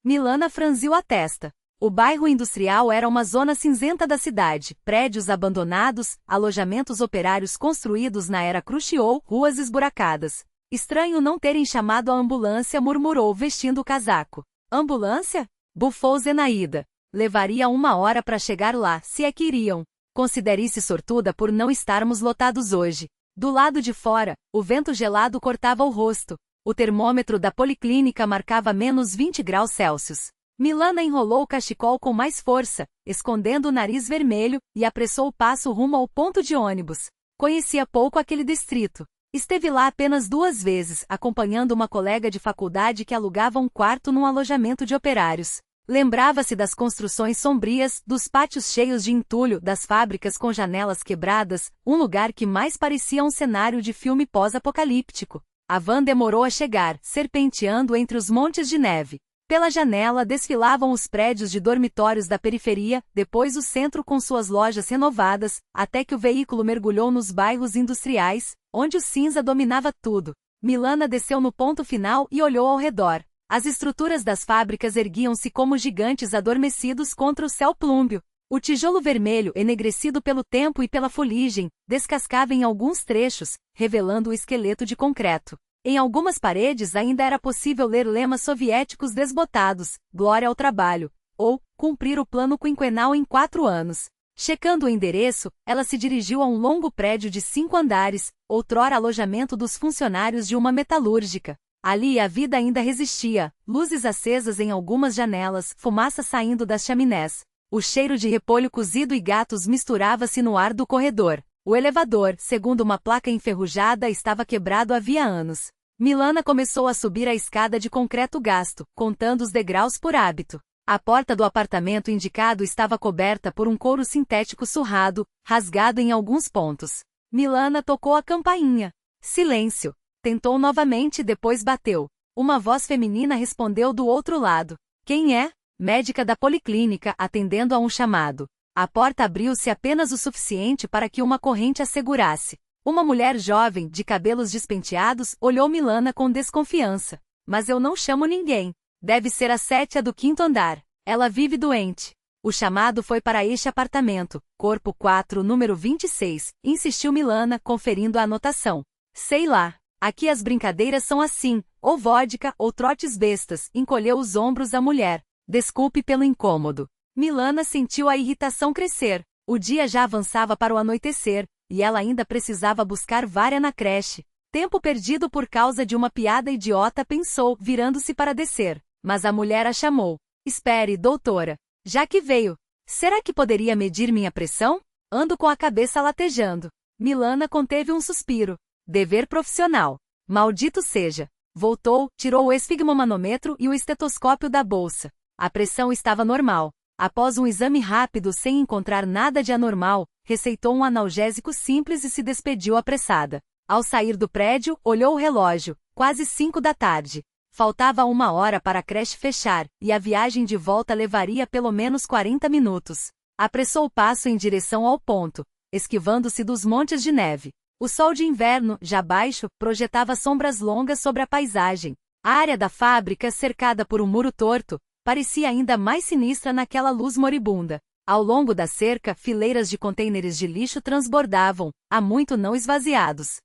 Milana franziu a testa. O bairro industrial era uma zona cinzenta da cidade, prédios abandonados, alojamentos operários construídos na era Khrushchev, ruas esburacadas. Estranho não terem chamado a ambulância, murmurou vestindo o casaco. Ambulância? Bufou Zenaída. Levaria 1 hora para chegar lá, se é que iriam. Considere-se sortuda por não estarmos lotados hoje. Do lado de fora, o vento gelado cortava o rosto. O termômetro da policlínica marcava menos 20 graus Celsius. Milana enrolou o cachecol com mais força, escondendo o nariz vermelho, e apressou o passo rumo ao ponto de ônibus. Conhecia pouco aquele distrito. Esteve lá apenas 2 vezes, acompanhando uma colega de faculdade que alugava um quarto num alojamento de operários. Lembrava-se das construções sombrias, dos pátios cheios de entulho, das fábricas com janelas quebradas, um lugar que mais parecia um cenário de filme pós-apocalíptico. A van demorou a chegar, serpenteando entre os montes de neve. Pela janela desfilavam os prédios de dormitórios da periferia, depois o centro com suas lojas renovadas, até que o veículo mergulhou nos bairros industriais, onde o cinza dominava tudo. Milana desceu no ponto final e olhou ao redor. As estruturas das fábricas erguiam-se como gigantes adormecidos contra o céu plúmbeo. O tijolo vermelho, enegrecido pelo tempo e pela fuligem, descascava em alguns trechos, revelando o esqueleto de concreto. Em algumas paredes ainda era possível ler lemas soviéticos desbotados, glória ao trabalho, ou, cumprir o plano quinquenal em 4 anos. Checando o endereço, ela se dirigiu a um longo prédio de 5 andares, outrora alojamento dos funcionários de uma metalúrgica. Ali a vida ainda resistia, luzes acesas em algumas janelas, fumaça saindo das chaminés. O cheiro de repolho cozido e gatos misturava-se no ar do corredor. O elevador, segundo uma placa enferrujada, estava quebrado havia anos. Milana começou a subir a escada de concreto gasto, contando os degraus por hábito. A porta do apartamento indicado estava coberta por um couro sintético surrado, rasgado em alguns pontos. Milana tocou a campainha. Silêncio. Tentou novamente e depois bateu. Uma voz feminina respondeu do outro lado. Quem é? Médica da policlínica, atendendo a um chamado. A porta abriu-se apenas o suficiente para que uma corrente a segurasse. Uma mulher jovem, de cabelos despenteados, olhou Milana com desconfiança. Mas eu não chamo ninguém. Deve ser a Sétia do 5º andar. Ela vive doente. O chamado foi para este apartamento, corpo 4, número 26, insistiu Milana, conferindo a anotação. Sei lá. Aqui as brincadeiras são assim, ou vodka ou trotes bestas, encolheu os ombros a mulher. Desculpe pelo incômodo. Milana sentiu a irritação crescer. O dia já avançava para o anoitecer, e ela ainda precisava buscar Vária na creche. Tempo perdido por causa de uma piada idiota, pensou, virando-se para descer. Mas a mulher a chamou. Espere, doutora. Já que veio. Será que poderia medir minha pressão? Ando com a cabeça latejando. Milana conteve um suspiro. Dever profissional. Maldito seja. Voltou, tirou o esfigmomanômetro e o estetoscópio da bolsa. A pressão estava normal. Após um exame rápido sem encontrar nada de anormal, receitou um analgésico simples e se despediu apressada. Ao sair do prédio, olhou o relógio. Quase 5 da tarde. Faltava 1 hora para a creche fechar, e a viagem de volta levaria pelo menos 40 minutos. Apressou o passo em direção ao ponto, esquivando-se dos montes de neve. O sol de inverno, já baixo, projetava sombras longas sobre a paisagem. A área da fábrica, cercada por um muro torto, parecia ainda mais sinistra naquela luz moribunda. Ao longo da cerca, fileiras de contêineres de lixo transbordavam, há muito não esvaziados.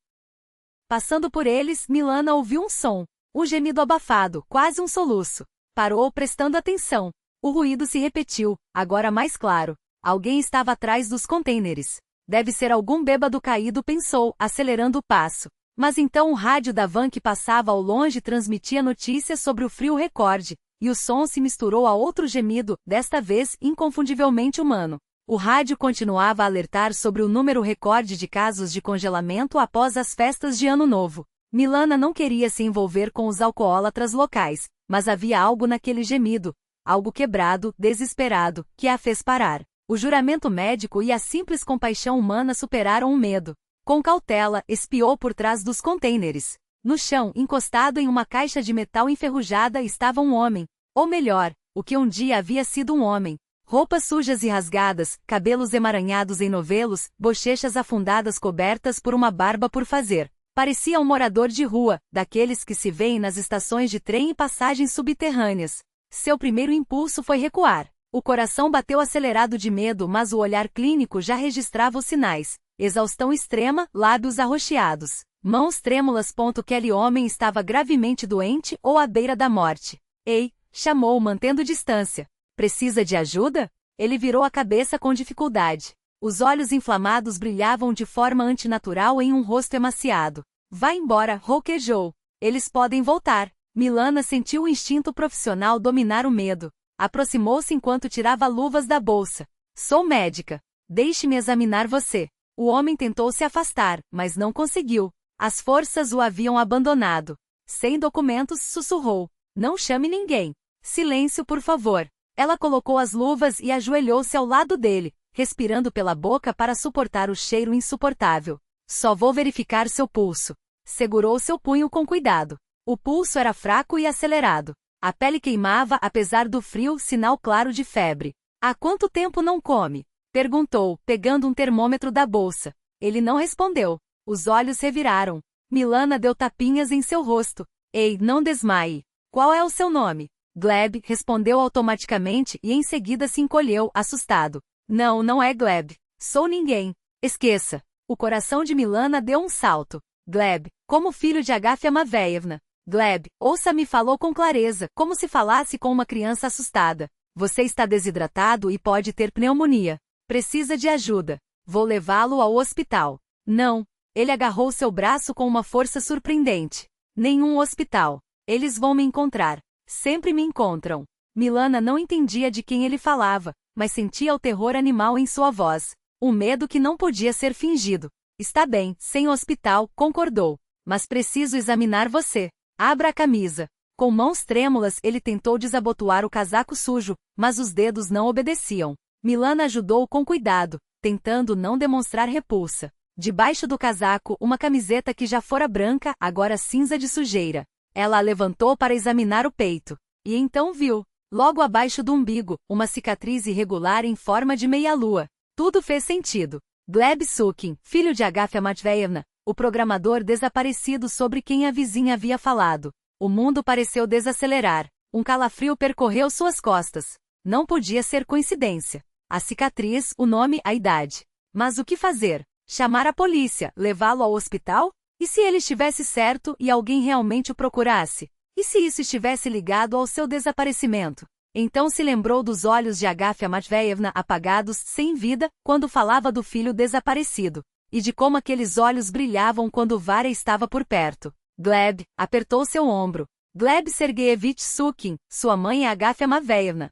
Passando por eles, Milana ouviu um som. Um gemido abafado, quase um soluço. Parou, prestando atenção. O ruído se repetiu, agora mais claro. Alguém estava atrás dos contêineres. Deve ser algum bêbado caído, pensou, acelerando o passo. Mas então o rádio da van que passava ao longe transmitia notícias sobre o frio recorde. e o som se misturou a outro gemido, desta vez inconfundivelmente humano. O rádio continuava a alertar sobre o número recorde de casos de congelamento após as festas de Ano Novo. Milana não queria se envolver com os alcoólatras locais, mas havia algo naquele gemido, algo quebrado, desesperado, que a fez parar. O juramento médico e a simples compaixão humana superaram o medo. Com cautela, espiou por trás dos contêineres. No chão, encostado em uma caixa de metal enferrujada, estava um homem. Ou melhor, o que um dia havia sido um homem. Roupas sujas e rasgadas, cabelos emaranhados em novelos, bochechas afundadas cobertas por uma barba por fazer. Parecia um morador de rua, daqueles que se vêem nas estações de trem e passagens subterrâneas. Seu primeiro impulso foi recuar. O coração bateu acelerado de medo, mas o olhar clínico já registrava os sinais. Exaustão extrema, lábios arroxeados, mãos trêmulas. Aquele homem estava gravemente doente ou à beira da morte. Ei, chamou, mantendo distância. Precisa de ajuda? Ele virou a cabeça com dificuldade. Os olhos inflamados brilhavam de forma antinatural em um rosto emaciado. Vá embora, rouquejou. Eles podem voltar. Milana sentiu o instinto profissional dominar o medo. Aproximou-se enquanto tirava luvas da bolsa. Sou médica. Deixe-me examinar você. O homem tentou se afastar, mas não conseguiu. As forças o haviam abandonado. Sem documentos, sussurrou. Não chame ninguém. Silêncio, por favor. Ela colocou as luvas e ajoelhou-se ao lado dele, respirando pela boca para suportar o cheiro insuportável. Só vou verificar seu pulso. Segurou seu punho com cuidado. O pulso era fraco e acelerado. A pele queimava apesar do frio, sinal claro de febre. Há quanto tempo não come? Perguntou, pegando um termômetro da bolsa. Ele não respondeu. Os olhos reviraram. Milana deu tapinhas em seu rosto. Ei, não desmaie. Qual é o seu nome? Gleb, respondeu automaticamente e em seguida se encolheu, assustado. Não, não é Gleb. Sou ninguém. Esqueça. O coração de Milana deu um salto. Gleb, como filho de Agafia Matveevna. Gleb, ouça-me, falou com clareza, como se falasse com uma criança assustada. Você está desidratado e pode ter pneumonia. Precisa de ajuda. Vou levá-lo ao hospital. Não. Ele agarrou seu braço com uma força surpreendente. Nenhum hospital. Eles vão me encontrar. Sempre me encontram. Milana não entendia de quem ele falava, mas sentia o terror animal em sua voz. Um medo que não podia ser fingido. Está bem, sem hospital, concordou. Mas preciso examinar você. Abra a camisa. Com mãos trêmulas ele tentou desabotoar o casaco sujo, mas os dedos não obedeciam. Milana ajudou com cuidado, tentando não demonstrar repulsa. Debaixo do casaco, uma camiseta que já fora branca, agora cinza de sujeira. Ela a levantou para examinar o peito. E então viu, logo abaixo do umbigo, uma cicatriz irregular em forma de meia-lua. Tudo fez sentido. Gleb Sukin, filho de Agafia Matveevna, o programador desaparecido sobre quem a vizinha havia falado. O mundo pareceu desacelerar. Um calafrio percorreu suas costas. Não podia ser coincidência. A cicatriz, o nome, a idade. Mas o que fazer? Chamar a polícia, levá-lo ao hospital? E se ele estivesse certo e alguém realmente o procurasse? E se isso estivesse ligado ao seu desaparecimento? Então se lembrou dos olhos de Agafia Matveevna apagados, sem vida, quando falava do filho desaparecido. E de como aqueles olhos brilhavam quando Vara estava por perto. Gleb, apertou seu ombro. Gleb Sergeyevich Sukin, sua mãe é Agafia Matveevna.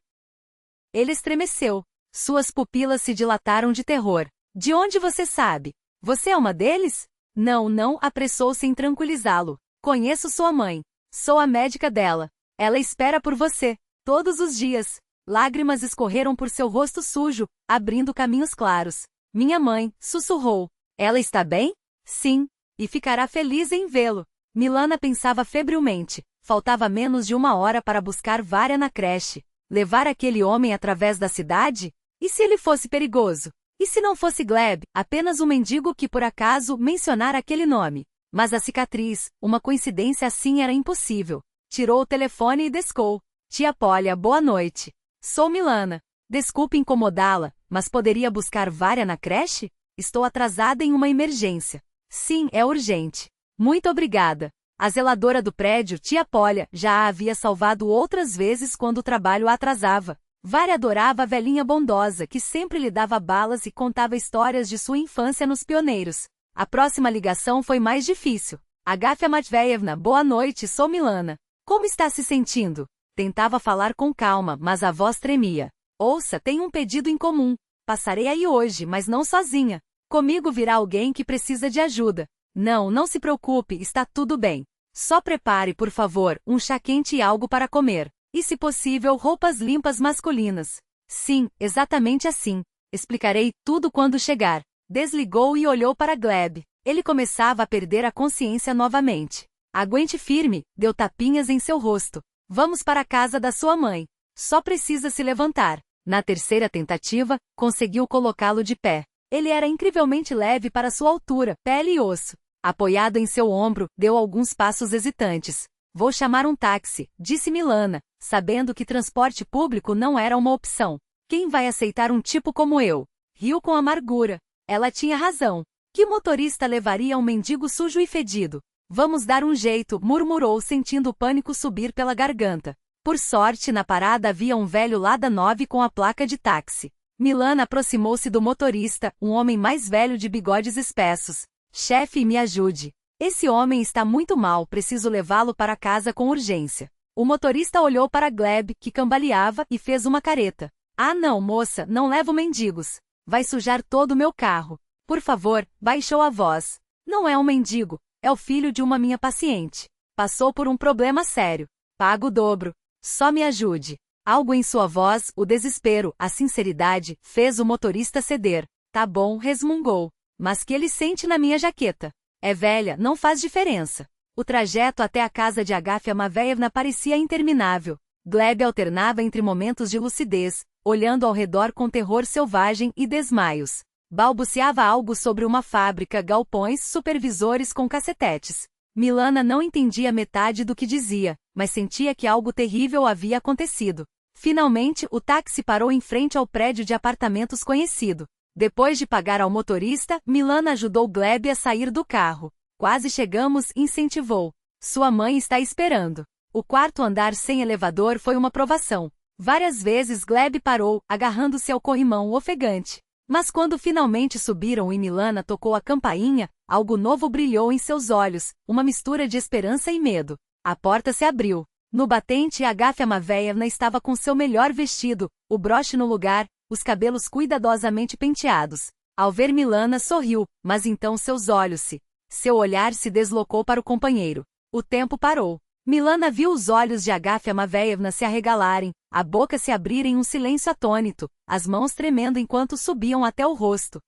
Ele estremeceu. Suas pupilas se dilataram de terror. De onde você sabe? Você é uma deles? Não, não, apressou-se em tranquilizá-lo. Conheço sua mãe. Sou a médica dela. Ela espera por você. Todos os dias. Lágrimas escorreram por seu rosto sujo, abrindo caminhos claros. Minha mãe, sussurrou. Ela está bem? Sim. E ficará feliz em vê-lo. Milana pensava febrilmente. Faltava menos de 1 hora para buscar Vara na creche. Levar aquele homem através da cidade? E se ele fosse perigoso? E se não fosse Gleb, apenas um mendigo que por acaso mencionara aquele nome? Mas a cicatriz, uma coincidência assim era impossível. Tirou o telefone e descou. Tia Polya, boa noite. Sou Milana. Desculpe incomodá-la, mas poderia buscar Vara na creche? Estou atrasada em uma emergência. Sim, é urgente. Muito obrigada. A zeladora do prédio, tia Polya, já a havia salvado outras vezes quando o trabalho a atrasava. Vara adorava a velhinha bondosa que sempre lhe dava balas e contava histórias de sua infância nos pioneiros. A próxima ligação foi mais difícil. Agafia Matveevna, boa noite, sou Milana. Como está se sentindo? Tentava falar com calma, mas a voz tremia. Ouça, tenho um pedido em comum. Passarei aí hoje, mas não sozinha. Comigo virá alguém que precisa de ajuda. Não, não se preocupe, está tudo bem. Só prepare, por favor, um chá quente e algo para comer. E, se possível, roupas limpas masculinas. Sim, exatamente assim. Explicarei tudo quando chegar. Desligou e olhou para Gleb. Ele começava a perder a consciência novamente. Aguente firme, deu tapinhas em seu rosto. Vamos para a casa da sua mãe. Só precisa se levantar. Na terceira tentativa, conseguiu colocá-lo de pé. Ele era incrivelmente leve para sua altura, pele e osso. Apoiado em seu ombro, deu alguns passos hesitantes. Vou chamar um táxi, disse Milana, sabendo que transporte público não era uma opção. Quem vai aceitar um tipo como eu? Riu com amargura. Ela tinha razão. Que motorista levaria um mendigo sujo e fedido? Vamos dar um jeito, murmurou, sentindo o pânico subir pela garganta. Por sorte, na parada havia um velho Lada 9 com a placa de táxi. Milana aproximou-se do motorista, um homem mais velho de bigodes espessos. Chefe, me ajude. Esse homem está muito mal, preciso levá-lo para casa com urgência. O motorista olhou para Gleb, que cambaleava, e fez uma careta. Ah não, moça, não levo mendigos. Vai sujar todo o meu carro. Por favor, baixou a voz. Não é um mendigo, é o filho de uma minha paciente. Passou por um problema sério. Pago o dobro. Só me ajude. Algo em sua voz, o desespero, a sinceridade, fez o motorista ceder. Tá bom, resmungou. Mas que ele sente na minha jaqueta? É velha, não faz diferença. O trajeto até a casa de Agafia Maveevna parecia interminável. Gleb alternava entre momentos de lucidez, olhando ao redor com terror selvagem e desmaios. Balbuciava algo sobre uma fábrica, galpões, supervisores com cacetetes. Milana não entendia metade do que dizia, mas sentia que algo terrível havia acontecido. Finalmente, o táxi parou em frente ao prédio de apartamentos conhecido. Depois de pagar ao motorista, Milana ajudou Gleb a sair do carro. Quase chegamos, incentivou. Sua mãe está esperando. O quarto andar sem elevador foi uma provação. Várias vezes Gleb parou, agarrando-se ao corrimão ofegante. Mas quando finalmente subiram e Milana tocou a campainha, algo novo brilhou em seus olhos, uma mistura de esperança e medo. A porta se abriu. No batente, Agafia Maveevna estava com seu melhor vestido, o broche no lugar, os cabelos cuidadosamente penteados. Ao ver Milana, sorriu, mas então seu olhar se deslocou para o companheiro. O tempo parou. Milana viu os olhos de Agafia Maveevna se arregalarem, a boca se abrir em um silêncio atônito, as mãos tremendo enquanto subiam até o rosto.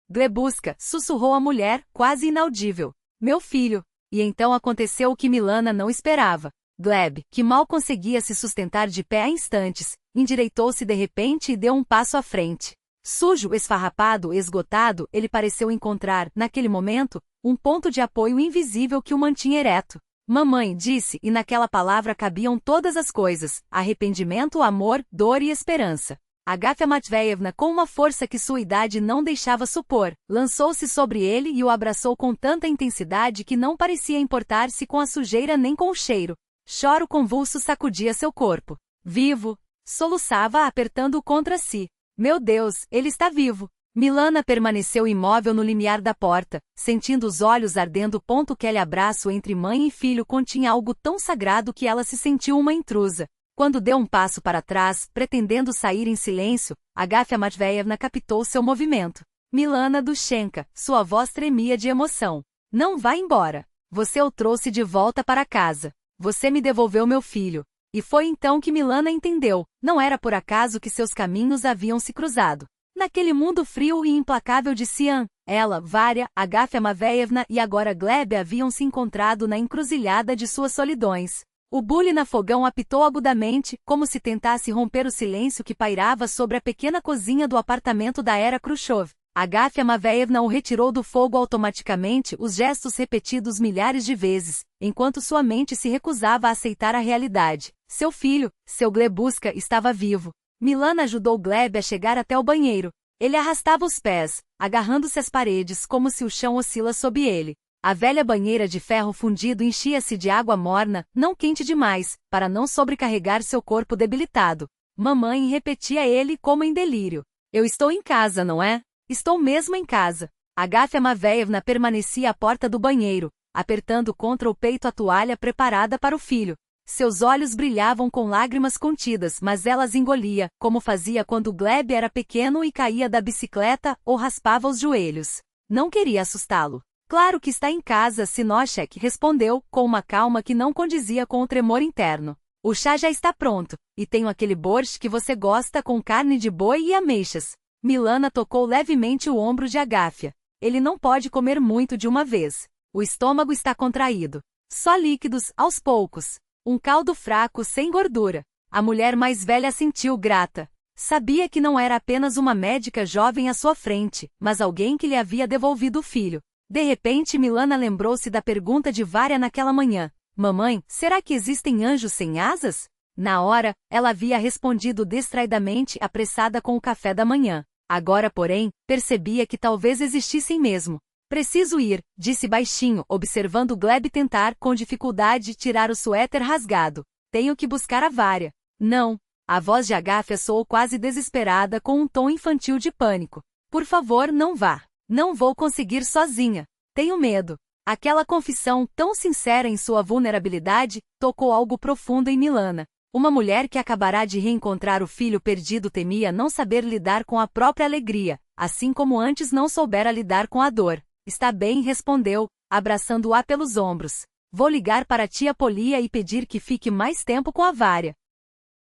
Glebuska, sussurrou a mulher, quase inaudível. Meu filho. E então aconteceu o que Milana não esperava. Gleb, que mal conseguia se sustentar de pé há instantes, endireitou-se de repente e deu um passo à frente. Sujo, esfarrapado, esgotado, ele pareceu encontrar, naquele momento, um ponto de apoio invisível que o mantinha ereto. Mamãe, disse, e naquela palavra cabiam todas as coisas, arrependimento, amor, dor e esperança. Agafia Matveyevna, com uma força que sua idade não deixava supor, lançou-se sobre ele e o abraçou com tanta intensidade que não parecia importar-se com a sujeira nem com o cheiro. Choro convulso sacudia seu corpo. Vivo! Soluçava, apertando-o contra si. Meu Deus, ele está vivo! Milana permaneceu imóvel no limiar da porta, sentindo os olhos ardendo. Aquele abraço entre mãe e filho continha algo tão sagrado que ela se sentiu uma intrusa. Quando deu um passo para trás, pretendendo sair em silêncio, Agafia Matveyevna captou seu movimento. Milana Dushenka, sua voz tremia de emoção. Não vá embora. Você o trouxe de volta para casa. Você me devolveu meu filho. E foi então que Milana entendeu, não era por acaso que seus caminhos haviam se cruzado. Naquele mundo frio e implacável de Sian, ela, Varia, Agafia Maveevna e agora Gleb haviam se encontrado na encruzilhada de suas solidões. O bule na fogão apitou agudamente, como se tentasse romper o silêncio que pairava sobre a pequena cozinha do apartamento da era Khrushchev. Agafia Maveevna o retirou do fogo automaticamente, os gestos repetidos milhares de vezes, enquanto sua mente se recusava a aceitar a realidade. Seu filho, seu Glebuska, estava vivo. Milana ajudou Gleb a chegar até o banheiro. Ele arrastava os pés, agarrando-se às paredes como se o chão oscila sob ele. A velha banheira de ferro fundido enchia-se de água morna, não quente demais, para não sobrecarregar seu corpo debilitado. Mamãe, repetia ele como em delírio. Eu estou em casa, não é? Estou mesmo em casa. Agafia Maveevna permanecia à porta do banheiro, apertando contra o peito a toalha preparada para o filho. Seus olhos brilhavam com lágrimas contidas, mas elas engolia, como fazia quando Gleb era pequeno e caía da bicicleta ou raspava os joelhos. Não queria assustá-lo. Claro que está em casa, Sinochek respondeu, com uma calma que não condizia com o tremor interno. O chá já está pronto, e tenho aquele borscht que você gosta com carne de boi e ameixas. Milana tocou levemente o ombro de Agafia. Ele não pode comer muito de uma vez. O estômago está contraído. Só líquidos, aos poucos. Um caldo fraco sem gordura. A mulher mais velha sentiu grata. Sabia que não era apenas uma médica jovem à sua frente, mas alguém que lhe havia devolvido o filho. De repente Milana lembrou-se da pergunta de Varia naquela manhã. Mamãe, será que existem anjos sem asas? Na hora, ela havia respondido distraidamente, apressada com o café da manhã. Agora, porém, percebia que talvez existissem mesmo. Preciso ir, disse baixinho, observando Gleb tentar, com dificuldade, tirar o suéter rasgado. Tenho que buscar a Varia. Não. A voz de Agafia soou quase desesperada, com um tom infantil de pânico. Por favor, não vá. Não vou conseguir sozinha. Tenho medo. Aquela confissão, tão sincera em sua vulnerabilidade, tocou algo profundo em Milana. Uma mulher que acabará de reencontrar o filho perdido temia não saber lidar com a própria alegria, assim como antes não soubera lidar com a dor. Está bem, respondeu, abraçando-a pelos ombros. Vou ligar para a tia Polia e pedir que fique mais tempo com a Varia.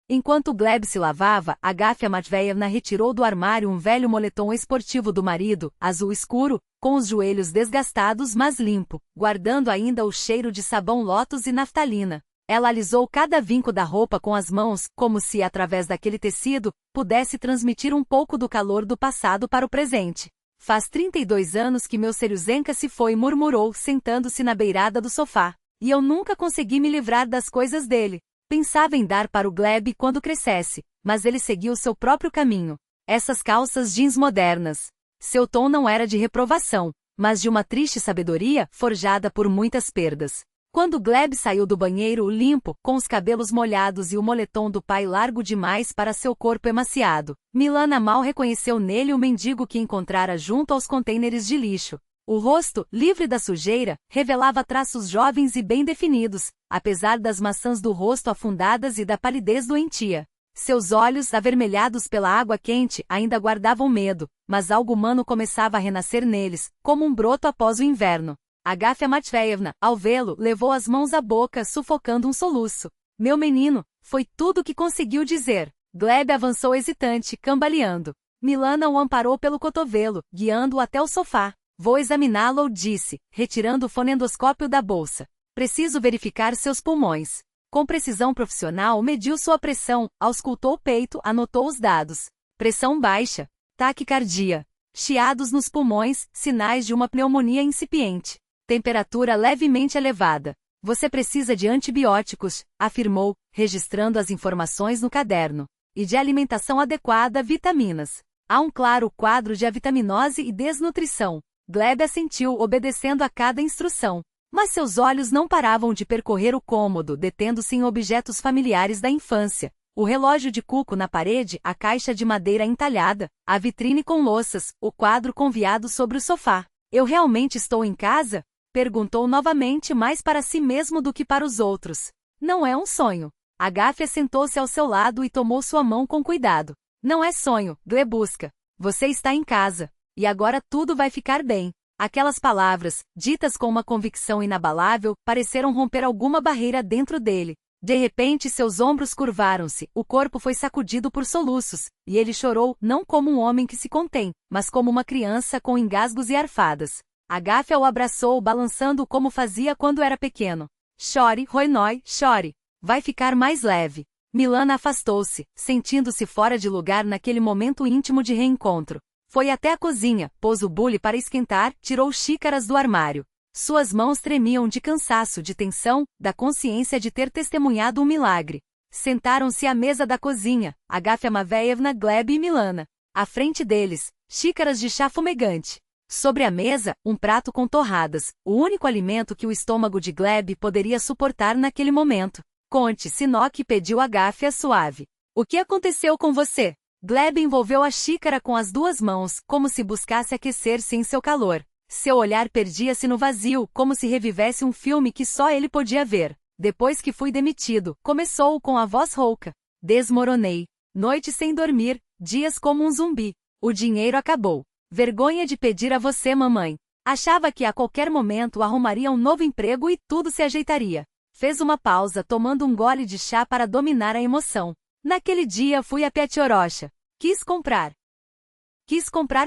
Enquanto Gleb se lavava, Agafia Matveyevna retirou do armário um velho moletom esportivo do marido, azul escuro, com os joelhos desgastados mas limpo, guardando ainda o cheiro de sabão Lotus e naftalina. Ela alisou cada vinco da roupa com as mãos, como se, através daquele tecido, pudesse transmitir um pouco do calor do passado para o presente. Faz 32 anos que meu Seriuzenka se foi, murmurou, sentando-se na beirada do sofá. E eu nunca consegui me livrar das coisas dele. Pensava em dar para o Gleb quando crescesse, mas ele seguiu seu próprio caminho. Essas calças jeans modernas. Seu tom não era de reprovação, mas de uma triste sabedoria, forjada por muitas perdas. Quando Gleb saiu do banheiro limpo, com os cabelos molhados e o moletom do pai largo demais para seu corpo emaciado, Milana mal reconheceu nele o mendigo que encontrara junto aos contêineres de lixo. O rosto, livre da sujeira, revelava traços jovens e bem definidos, apesar das maçãs do rosto afundadas e da palidez doentia. Seus olhos, avermelhados pela água quente, ainda guardavam medo, mas algo humano começava a renascer neles, como um broto após o inverno. Agafia Matveyevna, ao vê-lo, levou as mãos à boca, sufocando um soluço. Meu menino, foi tudo o que conseguiu dizer. Gleb avançou hesitante, cambaleando. Milana o amparou pelo cotovelo, guiando-o até o sofá. Vou examiná-lo, disse, retirando o fonendoscópio da bolsa. Preciso verificar seus pulmões. Com precisão profissional, mediu sua pressão, auscultou o peito, anotou os dados. Pressão baixa. Taquicardia. Chiados nos pulmões, sinais de uma pneumonia incipiente. Temperatura levemente elevada. Você precisa de antibióticos, afirmou, registrando as informações no caderno. E de alimentação adequada, vitaminas. Há um claro quadro de avitaminose e desnutrição. Gleb assentiu, obedecendo a cada instrução. Mas seus olhos não paravam de percorrer o cômodo, detendo-se em objetos familiares da infância. O relógio de cuco na parede, a caixa de madeira entalhada, a vitrine com louças, o quadro conviado sobre o sofá. Eu realmente estou em casa? Perguntou novamente, mais para si mesmo do que para os outros. Não é um sonho. Agafia sentou-se ao seu lado e tomou sua mão com cuidado. Não é sonho, Glebuska. Você está em casa. E agora tudo vai ficar bem. Aquelas palavras, ditas com uma convicção inabalável, pareceram romper alguma barreira dentro dele. De repente seus ombros curvaram-se, o corpo foi sacudido por soluços, e ele chorou, não como um homem que se contém, mas como uma criança com engasgos e arfadas. Agafia o abraçou, balançando-o como fazia quando era pequeno. Chore, Roinoi, chore. Vai ficar mais leve. Milana afastou-se, sentindo-se fora de lugar naquele momento íntimo de reencontro. Foi até a cozinha, pôs o bule para esquentar, tirou xícaras do armário. Suas mãos tremiam de cansaço, de tensão, da consciência de ter testemunhado um milagre. Sentaram-se à mesa da cozinha, Agafia Matveyevna, Gleb e Milana. À frente deles, xícaras de chá fumegante. Sobre a mesa, um prato com torradas, o único alimento que o estômago de Gleb poderia suportar naquele momento. Conte, Sinok, pediu Agafia suave. O que aconteceu com você? Gleb envolveu a xícara com as duas mãos, como se buscasse aquecer-se em seu calor. Seu olhar perdia-se no vazio, como se revivesse um filme que só ele podia ver. Depois que fui demitido, começou com a voz rouca. Desmoronei. Noite sem dormir, dias como um zumbi. O dinheiro acabou. Vergonha de pedir a você, mamãe. Achava que a qualquer momento arrumaria um novo emprego e tudo se ajeitaria. Fez uma pausa, tomando um gole de chá para dominar a emoção. Naquele dia fui a Petiorocha. Quis comprar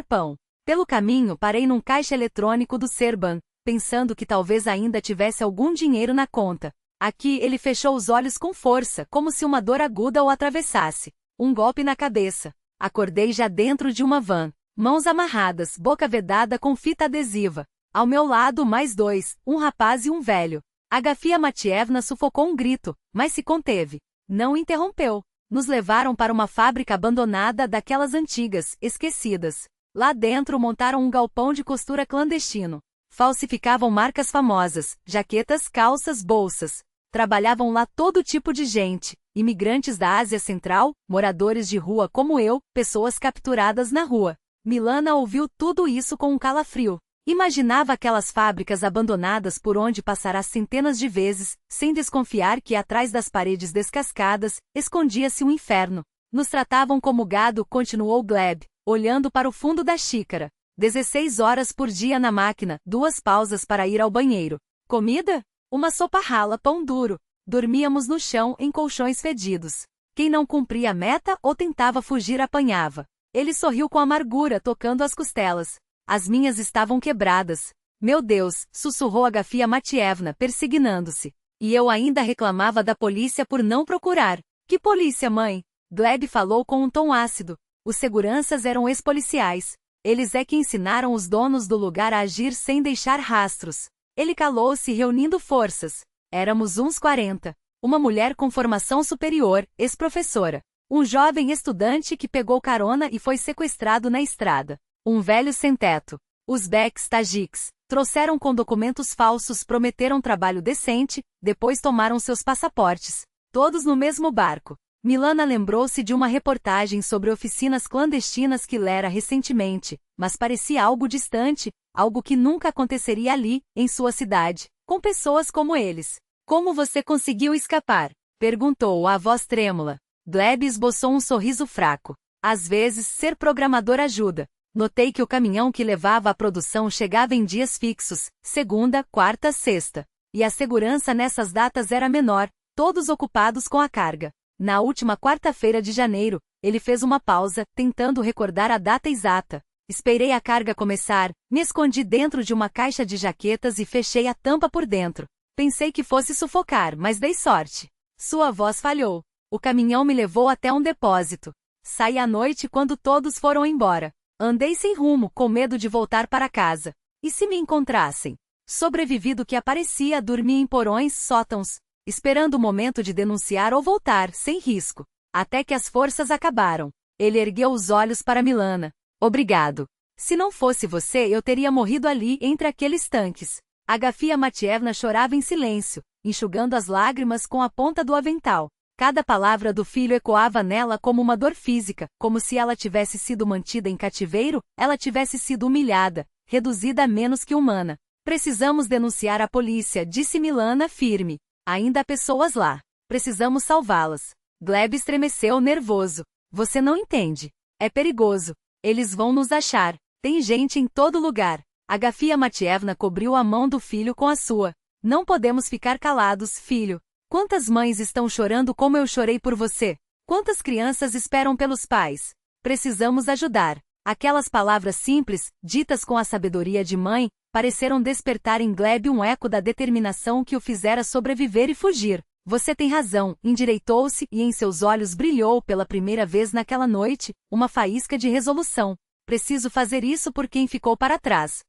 pão. Pelo caminho parei num caixa eletrônico do Serban, pensando que talvez ainda tivesse algum dinheiro na conta. Aqui ele fechou os olhos com força, como se uma dor aguda o atravessasse. Um golpe na cabeça. Acordei já dentro de uma van. Mãos amarradas, boca vedada com fita adesiva. Ao meu lado mais dois, um rapaz e um velho. Agafia Matievna sufocou um grito, mas se conteve. Não interrompeu. Nos levaram para uma fábrica abandonada daquelas antigas, esquecidas. Lá dentro montaram um galpão de costura clandestino. Falsificavam marcas famosas, jaquetas, calças, bolsas. Trabalhavam lá todo tipo de gente, imigrantes da Ásia Central, moradores de rua como eu, pessoas capturadas na rua. Milana ouviu tudo isso com um calafrio. Imaginava aquelas fábricas abandonadas por onde passará centenas de vezes, sem desconfiar que atrás das paredes descascadas, escondia-se um inferno. Nos tratavam como gado, continuou Gleb, olhando para o fundo da xícara. 16 horas por dia na máquina, 2 pausas para ir ao banheiro. Comida? Uma sopa rala, pão duro. Dormíamos no chão em colchões fedidos. Quem não cumpria a meta ou tentava fugir apanhava. Ele sorriu com amargura, tocando as costelas. As minhas estavam quebradas. Meu Deus, sussurrou Agafia Matievna, persignando-se. E eu ainda reclamava da polícia por não procurar. Que polícia, mãe? Gleb falou com um tom ácido. Os seguranças eram ex-policiais. Eles é que ensinaram os donos do lugar a agir sem deixar rastros. Ele calou-se, reunindo forças. Éramos uns 40. Uma mulher com formação superior, ex-professora. Um jovem estudante que pegou carona e foi sequestrado na estrada. Um velho sem-teto. Uzbeques tajiques. Trouxeram com documentos falsos, prometeram trabalho decente, depois tomaram seus passaportes. Todos no mesmo barco. Milana lembrou-se de uma reportagem sobre oficinas clandestinas que lera recentemente, mas parecia algo distante, algo que nunca aconteceria ali, em sua cidade, com pessoas como eles. Como você conseguiu escapar? Perguntou a voz trêmula. Gleb esboçou um sorriso fraco. Às vezes, ser programador ajuda. Notei que o caminhão que levava a produção chegava em dias fixos, segunda, quarta, sexta. E a segurança nessas datas era menor, todos ocupados com a carga. Na última quarta-feira de janeiro, ele fez uma pausa, tentando recordar a data exata. Esperei a carga começar, me escondi dentro de uma caixa de jaquetas e fechei a tampa por dentro. Pensei que fosse sufocar, mas dei sorte. Sua voz falhou. O caminhão me levou até um depósito. Saí à noite quando todos foram embora. Andei sem rumo, com medo de voltar para casa. E se me encontrassem? Sobrevivi do que aparecia, dormi em porões, sótãos, esperando o momento de denunciar ou voltar, sem risco. Até que as forças acabaram. Ele ergueu os olhos para Milana. Obrigado. Se não fosse você, eu teria morrido ali, entre aqueles tanques. Agafia Matievna chorava em silêncio, enxugando as lágrimas com a ponta do avental. Cada palavra do filho ecoava nela como uma dor física, como se ela tivesse sido mantida em cativeiro, ela tivesse sido humilhada, reduzida a menos que humana. Precisamos denunciar a polícia, disse Milana firme. Ainda há pessoas lá. Precisamos salvá-las. Gleb estremeceu nervoso. Você não entende. É perigoso. Eles vão nos achar. Tem gente em todo lugar. Agafia Matievna cobriu a mão do filho com a sua. Não podemos ficar calados, filho. Quantas mães estão chorando como eu chorei por você? Quantas crianças esperam pelos pais? Precisamos ajudar. Aquelas palavras simples, ditas com a sabedoria de mãe, pareceram despertar em Gleb um eco da determinação que o fizera sobreviver e fugir. Você tem razão, endireitou-se e em seus olhos brilhou pela primeira vez naquela noite, uma faísca de resolução. Preciso fazer isso por quem ficou para trás.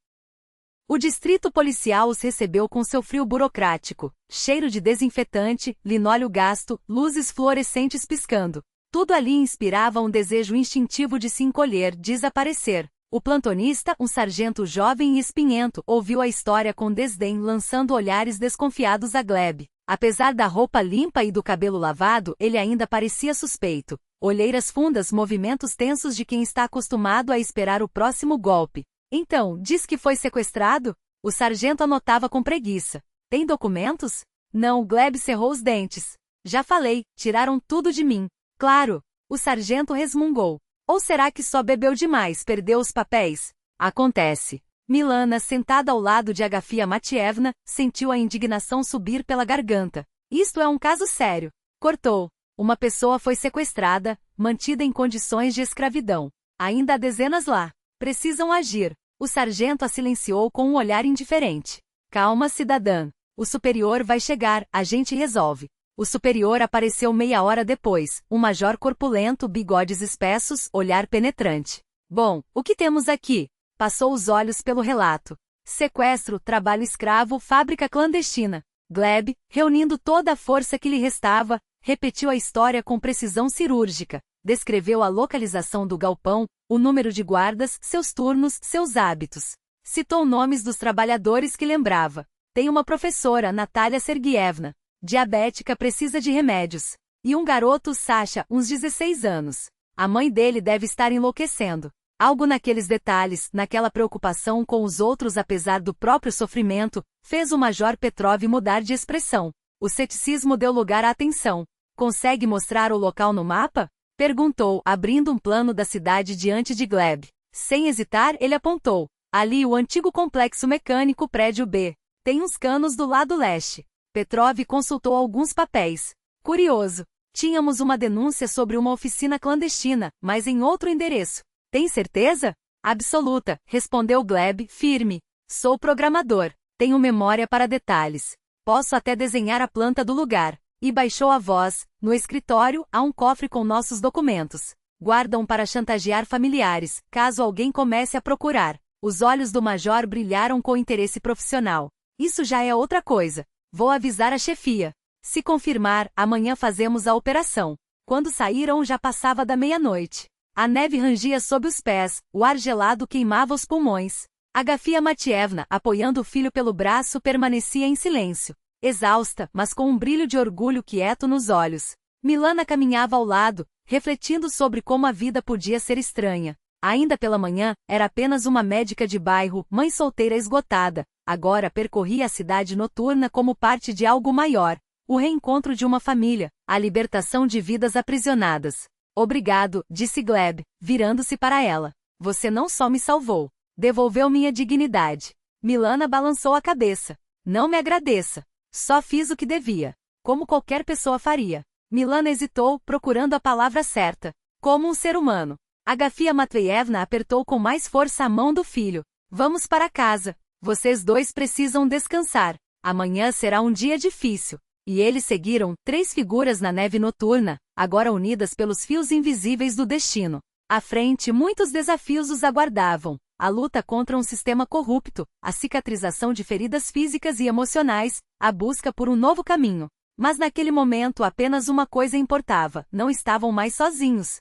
O distrito policial os recebeu com seu frio burocrático, cheiro de desinfetante, linóleo gasto, luzes fluorescentes piscando. Tudo ali inspirava um desejo instintivo de se encolher, desaparecer. O plantonista, um sargento jovem e espinhento, ouviu a história com desdém, lançando olhares desconfiados a Gleb. Apesar da roupa limpa e do cabelo lavado, ele ainda parecia suspeito. Olheiras fundas, movimentos tensos de quem está acostumado a esperar o próximo golpe. Então, diz que foi sequestrado? O sargento anotava com preguiça. Tem documentos? Não, Gleb cerrou os dentes. Já falei, tiraram tudo de mim. Claro. O sargento resmungou. Ou será que só bebeu demais, perdeu os papéis? Acontece. Milana, sentada ao lado de Agafia Matievna, sentiu a indignação subir pela garganta. Isto é um caso sério. Cortou. Uma pessoa foi sequestrada, mantida em condições de escravidão. Ainda há dezenas lá. Precisam agir. O sargento a silenciou com um olhar indiferente. Calma, cidadã. O superior vai chegar, a gente resolve. O superior apareceu meia hora depois, um major corpulento, bigodes espessos, olhar penetrante. Bom, o que temos aqui? Passou os olhos pelo relato. Sequestro, trabalho escravo, fábrica clandestina. Gleb, reunindo toda a força que lhe restava, repetiu a história com precisão cirúrgica. Descreveu a localização do galpão, o número de guardas, seus turnos, seus hábitos. Citou nomes dos trabalhadores que lembrava. Tem uma professora, Natália Sergievna. Diabética, precisa de remédios. E um garoto, Sasha, uns 16 anos. A mãe dele deve estar enlouquecendo. Algo naqueles detalhes, naquela preocupação com os outros apesar do próprio sofrimento, fez o Major Petrov mudar de expressão. O ceticismo deu lugar à atenção. Consegue mostrar o local no mapa? Perguntou, abrindo um plano da cidade diante de Gleb. Sem hesitar, ele apontou. Ali o antigo complexo mecânico, prédio B. Tem uns canos do lado leste. Petrov consultou alguns papéis. Curioso. Tínhamos uma denúncia sobre uma oficina clandestina, mas em outro endereço. Tem certeza? Absoluta, respondeu Gleb, firme. Sou programador. Tenho memória para detalhes. Posso até desenhar a planta do lugar. E baixou a voz. No escritório, há um cofre com nossos documentos. Guardam para chantagear familiares, caso alguém comece a procurar. Os olhos do major brilharam com interesse profissional. Isso já é outra coisa. Vou avisar a chefia. Se confirmar, amanhã fazemos a operação. Quando saíram já passava da meia-noite. A neve rangia sob os pés, o ar gelado queimava os pulmões. Agafia Matievna, apoiando o filho pelo braço, permanecia em silêncio. Exausta, mas com um brilho de orgulho quieto nos olhos. Milana caminhava ao lado, refletindo sobre como a vida podia ser estranha. Ainda pela manhã, era apenas uma médica de bairro, mãe solteira esgotada. Agora percorria a cidade noturna como parte de algo maior. O reencontro de uma família, a libertação de vidas aprisionadas. Obrigado, disse Gleb, virando-se para ela. Você não só me salvou, devolveu minha dignidade. Milana balançou a cabeça. Não me agradeça. Só fiz o que devia. Como qualquer pessoa faria. Milana hesitou, procurando a palavra certa. Como um ser humano. Agafia Matveevna apertou com mais força a mão do filho. Vamos para casa. Vocês dois precisam descansar. Amanhã será um dia difícil. E eles seguiram, 3 figuras na neve noturna, agora unidas pelos fios invisíveis do destino. À frente, muitos desafios os aguardavam. A luta contra um sistema corrupto, a cicatrização de feridas físicas e emocionais, a busca por um novo caminho. Mas naquele momento apenas uma coisa importava, não estavam mais sozinhos.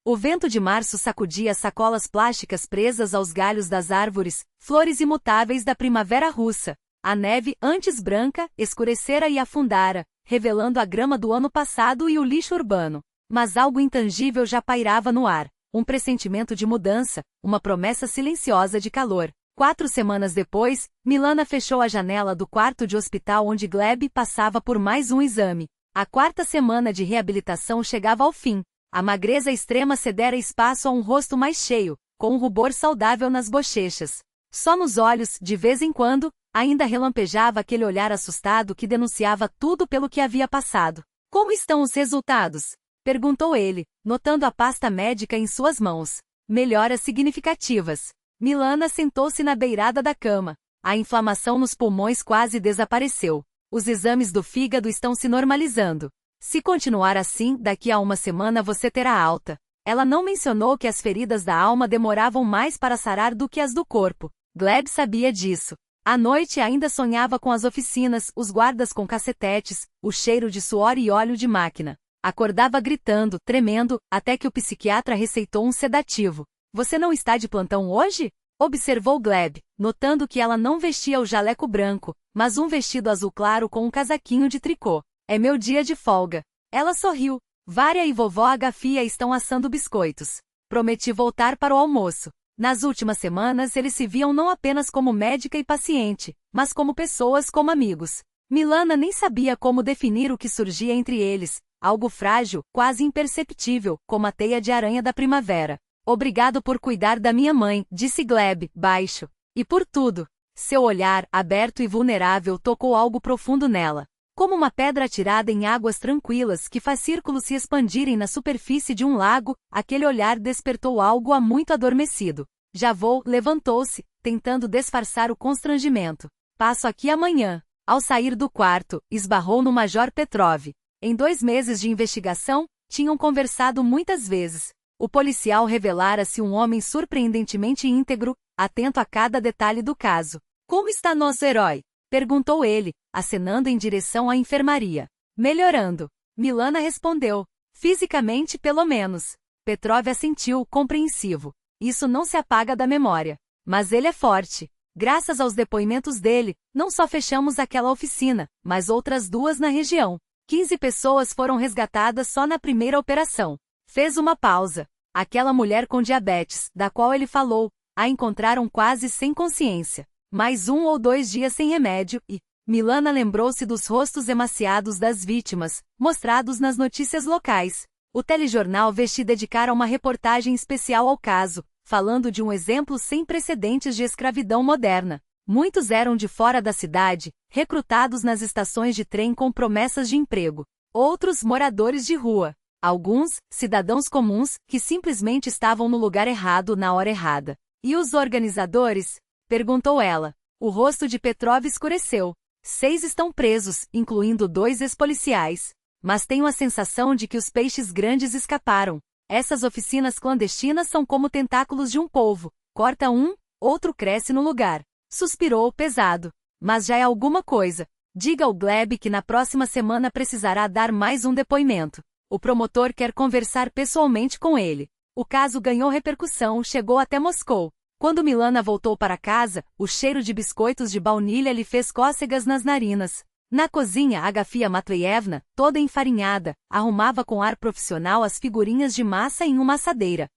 O vento de março sacudia sacolas plásticas presas aos galhos das árvores, flores imutáveis da primavera russa. A neve, antes branca, escurecera e afundara, revelando a grama do ano passado e o lixo urbano. Mas algo intangível já pairava no ar. Um pressentimento de mudança, uma promessa silenciosa de calor. 4 semanas depois, Milana fechou a janela do quarto de hospital onde Gleb passava por mais um exame. A 4ª semana de reabilitação chegava ao fim. A magreza extrema cedera espaço a um rosto mais cheio, com um rubor saudável nas bochechas. Só nos olhos, de vez em quando, ainda relampejava aquele olhar assustado que denunciava tudo pelo que havia passado. Como estão os resultados? Perguntou ele, notando a pasta médica em suas mãos. Melhoras significativas. Milana sentou-se na beirada da cama. A inflamação nos pulmões quase desapareceu. Os exames do fígado estão se normalizando. Se continuar assim, daqui a uma semana você terá alta. Ela não mencionou que as feridas da alma demoravam mais para sarar do que as do corpo. Gleb sabia disso. À noite ainda sonhava com as oficinas, os guardas com cacetetes, o cheiro de suor e óleo de máquina. Acordava gritando, tremendo, até que o psiquiatra receitou um sedativo. Você não está de plantão hoje? Observou Gleb, notando que ela não vestia o jaleco branco, mas um vestido azul claro com um casaquinho de tricô. É meu dia de folga. Ela sorriu. Vária e vovó Agafia estão assando biscoitos. Prometi voltar para o almoço. Nas últimas semanas eles se viam não apenas como médica e paciente, mas como pessoas como amigos. Milana nem sabia como definir o que surgia entre eles, algo frágil, quase imperceptível, como a teia de aranha da primavera. Obrigado por cuidar da minha mãe, disse Gleb, baixo. E por tudo. Seu olhar, aberto e vulnerável, tocou algo profundo nela. Como uma pedra atirada em águas tranquilas que faz círculos se expandirem na superfície de um lago, aquele olhar despertou algo há muito adormecido. Já vou, levantou-se, tentando disfarçar o constrangimento. Passo aqui amanhã. Ao sair do quarto, esbarrou no Major Petrov. Em 2 meses de investigação, tinham conversado muitas vezes. O policial revelara-se um homem surpreendentemente íntegro, atento a cada detalhe do caso. Como está nosso herói? Perguntou ele, acenando em direção à enfermaria. Melhorando. Milana respondeu. Fisicamente, pelo menos. Petrov assentiu, compreensivo. Isso não se apaga da memória. Mas ele é forte. Graças aos depoimentos dele, não só fechamos aquela oficina, mas outras 2 na região. 15 pessoas foram resgatadas só na primeira operação. Fez uma pausa. Aquela mulher com diabetes, da qual ele falou, a encontraram quase sem consciência. Mais 1 ou 2 dias sem remédio e... Milana lembrou-se dos rostos emaciados das vítimas, mostrados nas notícias locais. O telejornal Vesti dedicara uma reportagem especial ao caso, falando de um exemplo sem precedentes de escravidão moderna. Muitos eram de fora da cidade, recrutados nas estações de trem com promessas de emprego. Outros, moradores de rua. Alguns, cidadãos comuns, que simplesmente estavam no lugar errado na hora errada. E os organizadores? Perguntou ela. O rosto de Petrov escureceu. 6 estão presos, incluindo 2 ex-policiais. Mas tenho a sensação de que os peixes grandes escaparam. Essas oficinas clandestinas são como tentáculos de um polvo. Corta um, outro cresce no lugar. Suspirou, pesado. Mas já é alguma coisa. Diga ao Gleb que na próxima semana precisará dar mais um depoimento. O promotor quer conversar pessoalmente com ele. O caso ganhou repercussão, chegou até Moscou. Quando Milana voltou para casa, o cheiro de biscoitos de baunilha lhe fez cócegas nas narinas. Na cozinha, Agafia Matveyevna, toda enfarinhada, arrumava com ar profissional as figurinhas de massa em uma assadeira.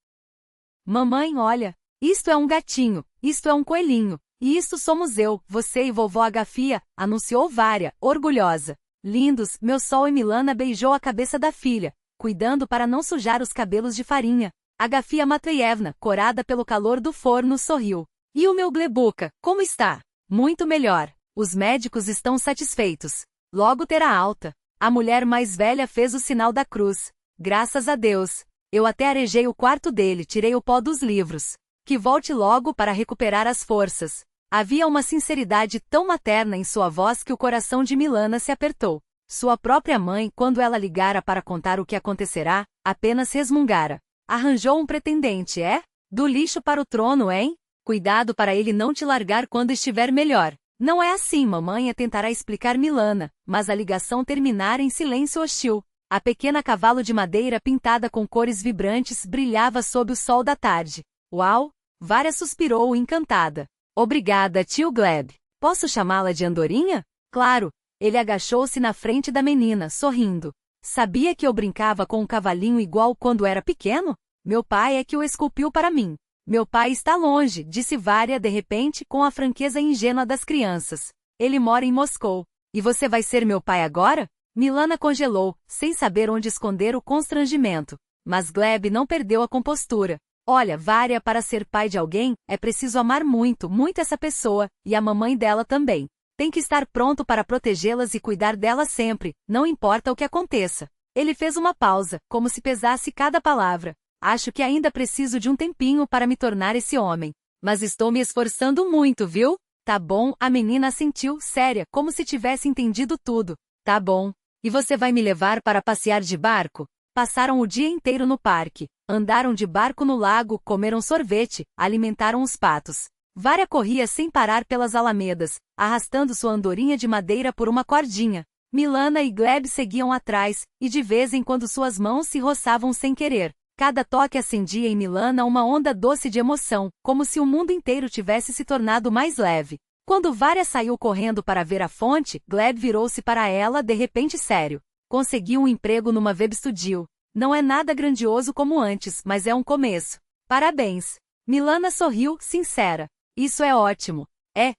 Mamãe, olha, isto é um gatinho, isto é um coelhinho, e isto somos eu, você e vovó Agafia, anunciou Vária, orgulhosa. Lindos, meu sol, e Milana beijou a cabeça da filha, cuidando para não sujar os cabelos de farinha. Agafia Matveyevna, corada pelo calor do forno, sorriu. E o meu Glebuka, como está? Muito melhor. Os médicos estão satisfeitos. Logo terá alta. A mulher mais velha fez o sinal da cruz. Graças a Deus. Eu até arejei o quarto dele, tirei o pó dos livros. Que volte logo para recuperar as forças. Havia uma sinceridade tão materna em sua voz que o coração de Milana se apertou. Sua própria mãe, quando ela ligara para contar o que acontecerá, apenas resmungara. Arranjou um pretendente, é? Do lixo para o trono, hein? Cuidado para ele não te largar quando estiver melhor. Não é assim, mamãe tentará explicar Milana, mas a ligação terminara em silêncio hostil. A pequena cavalo de madeira pintada com cores vibrantes brilhava sob o sol da tarde. Uau! Vária suspirou, encantada. Obrigada, tio Gleb. Posso chamá-la de Andorinha? Claro. Ele agachou-se na frente da menina, sorrindo. Sabia que eu brincava com um cavalinho igual quando era pequeno? Meu pai é que o esculpiu para mim. Meu pai está longe, disse Vária de repente com a franqueza ingênua das crianças. Ele mora em Moscou. E você vai ser meu pai agora? Milana congelou, sem saber onde esconder o constrangimento. Mas Gleb não perdeu a compostura. Olha, Vária, para ser pai de alguém, é preciso amar muito, muito essa pessoa, e a mamãe dela também. Tem que estar pronto para protegê-las e cuidar delas sempre, não importa o que aconteça. Ele fez uma pausa, como se pesasse cada palavra. Acho que ainda preciso de um tempinho para me tornar esse homem. Mas estou me esforçando muito, viu? Tá bom, a menina assentiu, séria, como se tivesse entendido tudo. Tá bom. E você vai me levar para passear de barco? Passaram o dia inteiro no parque. Andaram de barco no lago, comeram sorvete, alimentaram os patos. Vária corria sem parar pelas alamedas, arrastando sua andorinha de madeira por uma cordinha. Milana e Gleb seguiam atrás, e de vez em quando suas mãos se roçavam sem querer. Cada toque acendia em Milana uma onda doce de emoção, como se o mundo inteiro tivesse se tornado mais leve. Quando Vária saiu correndo para ver a fonte, Gleb virou-se para ela de repente sério. Conseguiu um emprego numa webstudio. Não é nada grandioso como antes, mas é um começo. Parabéns. Milana sorriu, sincera. Isso é ótimo.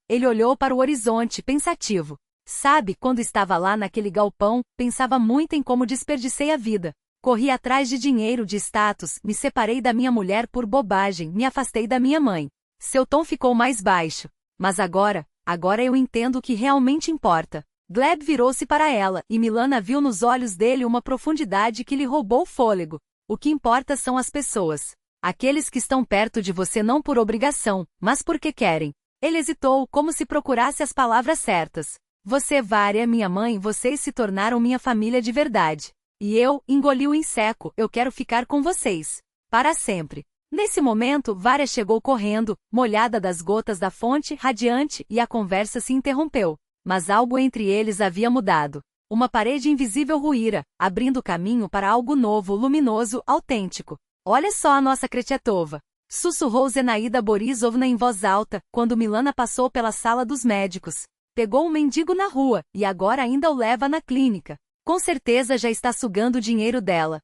Ele olhou para o horizonte, pensativo. Sabe, quando estava lá naquele galpão, pensava muito em como desperdicei a vida. Corri atrás de dinheiro, de status, me separei da minha mulher por bobagem, me afastei da minha mãe. Seu tom ficou mais baixo. Mas agora eu entendo o que realmente importa. Gleb virou-se para ela, e Milana viu nos olhos dele uma profundidade que lhe roubou o fôlego. O que importa são as pessoas. Aqueles que estão perto de você não por obrigação, mas porque querem. Ele hesitou, como se procurasse as palavras certas. Você, Vária, minha mãe, vocês se tornaram minha família de verdade. E eu, engoliu em seco, eu quero ficar com vocês. Para sempre. Nesse momento, Vária chegou correndo, molhada das gotas da fonte, radiante, e a conversa se interrompeu. Mas algo entre eles havia mudado. Uma parede invisível ruíra, abrindo caminho para algo novo, luminoso, autêntico. Olha só a nossa Kretiatova. Sussurrou Zenaida Borisovna em voz alta, quando Milana passou pela sala dos médicos. Pegou um mendigo na rua, e agora ainda o leva na clínica. Com certeza já está sugando o dinheiro dela.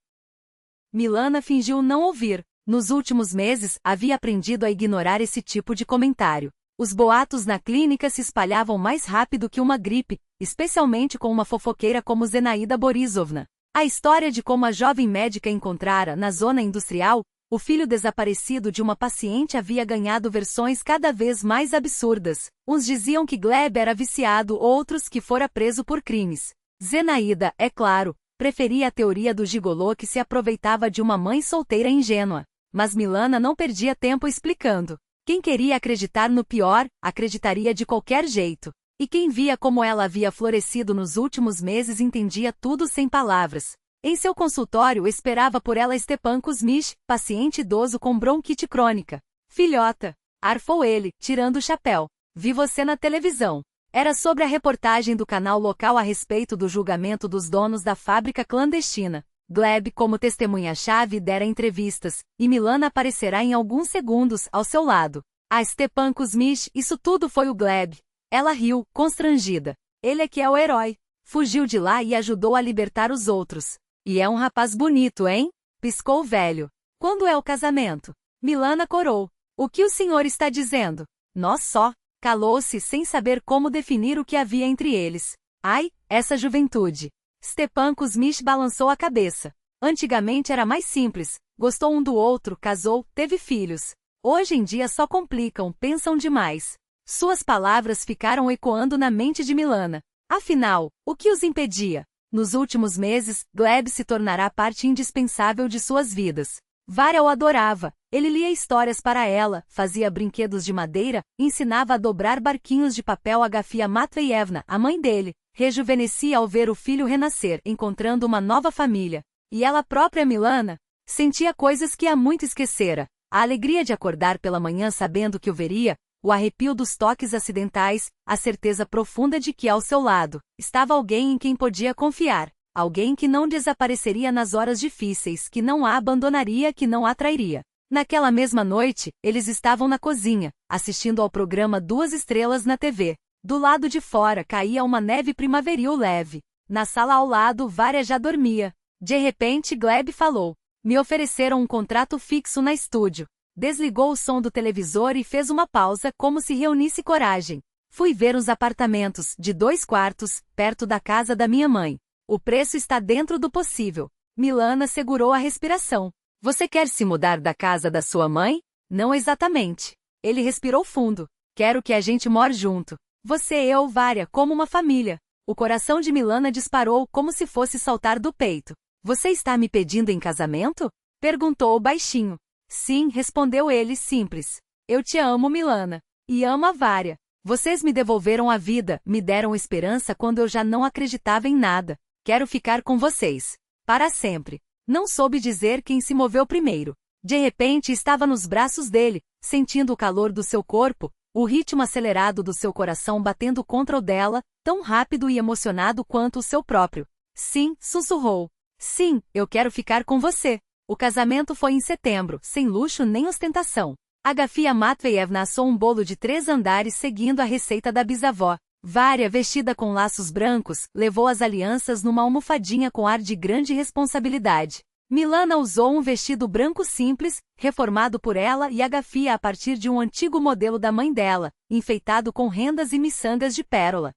Milana fingiu não ouvir. Nos últimos meses, havia aprendido a ignorar esse tipo de comentário. Os boatos na clínica se espalhavam mais rápido que uma gripe, especialmente com uma fofoqueira como Zenaida Borisovna. A história de como a jovem médica encontrara, na zona industrial, o filho desaparecido de uma paciente havia ganhado versões cada vez mais absurdas. Uns diziam que Gleb era viciado, outros que fora preso por crimes. Zenaida, é claro, preferia a teoria do gigolô que se aproveitava de uma mãe solteira ingênua. Mas Milana não perdia tempo explicando. Quem queria acreditar no pior, acreditaria de qualquer jeito. E quem via como ela havia florescido nos últimos meses entendia tudo sem palavras. Em seu consultório esperava por ela Stepan Kuzmich, paciente idoso com bronquite crônica. Filhota, arfou ele, tirando o chapéu. Vi você na televisão. Era sobre a reportagem do canal local a respeito do julgamento dos donos da fábrica clandestina. Gleb, como testemunha-chave, dera entrevistas, e Milana aparecerá em alguns segundos, ao seu lado. Ah, Stepan Kuzmich, isso tudo foi o Gleb. Ela riu, constrangida. Ele é que é o herói. Fugiu de lá e ajudou a libertar os outros. E é um rapaz bonito, hein? Piscou o velho. Quando é o casamento? Milana corou. O que o senhor está dizendo? Nós só. Calou-se sem saber como definir o que havia entre eles. Ai, essa juventude. Stepan Kuzmich balançou a cabeça. Antigamente era mais simples. Gostou um do outro, casou, teve filhos. Hoje em dia só complicam, pensam demais. Suas palavras ficaram ecoando na mente de Milana. Afinal, o que os impedia? Nos últimos meses, Gleb se tornará parte indispensável de suas vidas. Vária o adorava. Ele lia histórias para ela, fazia brinquedos de madeira, ensinava a dobrar barquinhos de papel a Agafia Matveyevna, a mãe dele. Rejuvenescia ao ver o filho renascer, encontrando uma nova família. E ela própria, Milana, sentia coisas que há muito esquecera. A alegria de acordar pela manhã sabendo que o veria, o arrepio dos toques acidentais, a certeza profunda de que ao seu lado estava alguém em quem podia confiar, alguém que não desapareceria nas horas difíceis, que não a abandonaria, que não a trairia. Naquela mesma noite, eles estavam na cozinha, assistindo ao programa 2 Estrelas na TV. Do lado de fora caía uma neve primaveril leve. Na sala ao lado, Vária já dormia. De repente, Gleb falou. Me ofereceram um contrato fixo na estúdio. Desligou o som do televisor e fez uma pausa, como se reunisse coragem. Fui ver os apartamentos, de 2 quartos, perto da casa da minha mãe. O preço está dentro do possível. Milana segurou a respiração. Você quer se mudar da casa da sua mãe? Não exatamente. Ele respirou fundo. Quero que a gente more junto. Você e eu, Vária, como uma família. O coração de Milana disparou como se fosse saltar do peito. Você está me pedindo em casamento? Perguntou baixinho. Sim, respondeu ele, simples. Eu te amo, Milana. E amo a Vária. Vocês me devolveram a vida, me deram esperança quando eu já não acreditava em nada. Quero ficar com vocês. Para sempre. Não soube dizer quem se moveu primeiro. De repente estava nos braços dele, sentindo o calor do seu corpo, o ritmo acelerado do seu coração batendo contra o dela, tão rápido e emocionado quanto o seu próprio. Sim, sussurrou. Sim, eu quero ficar com você. O casamento foi em setembro, sem luxo nem ostentação. Agafia Matveyevna assou um bolo de 3 andares seguindo a receita da bisavó. Vária, vestida com laços brancos, levou as alianças numa almofadinha com ar de grande responsabilidade. Milana usou um vestido branco simples, reformado por ela e Agafia a partir de um antigo modelo da mãe dela, enfeitado com rendas e miçangas de pérola.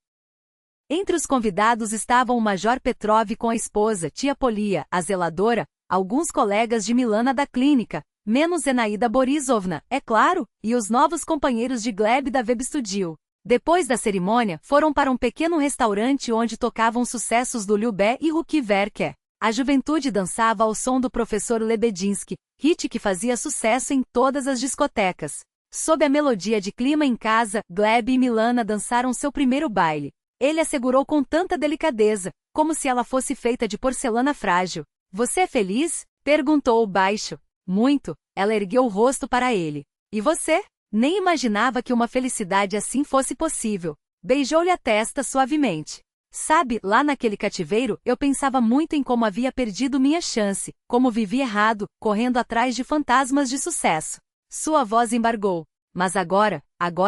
Entre os convidados estavam o Major Petrov com a esposa, tia Polia, a zeladora, alguns colegas de Milana da clínica, menos Zenaida Borisovna, é claro, e os novos companheiros de Gleb da Webstudio. Depois da cerimônia, foram para um pequeno restaurante onde tocavam sucessos do Lyubé e Ruki Verker. A juventude dançava ao som do professor Lebedinsky, hit que fazia sucesso em todas as discotecas. Sob a melodia de Clima em Casa, Gleb e Milana dançaram seu primeiro baile. Ele a segurou com tanta delicadeza, como se ela fosse feita de porcelana frágil. Você é feliz? Perguntou baixo. Muito. Ela ergueu o rosto para ele. E você? Nem imaginava que uma felicidade assim fosse possível. Beijou-lhe a testa suavemente. Sabe, lá naquele cativeiro, eu pensava muito em como havia perdido minha chance, como vivi errado, correndo atrás de fantasmas de sucesso. Sua voz embargou. Mas agora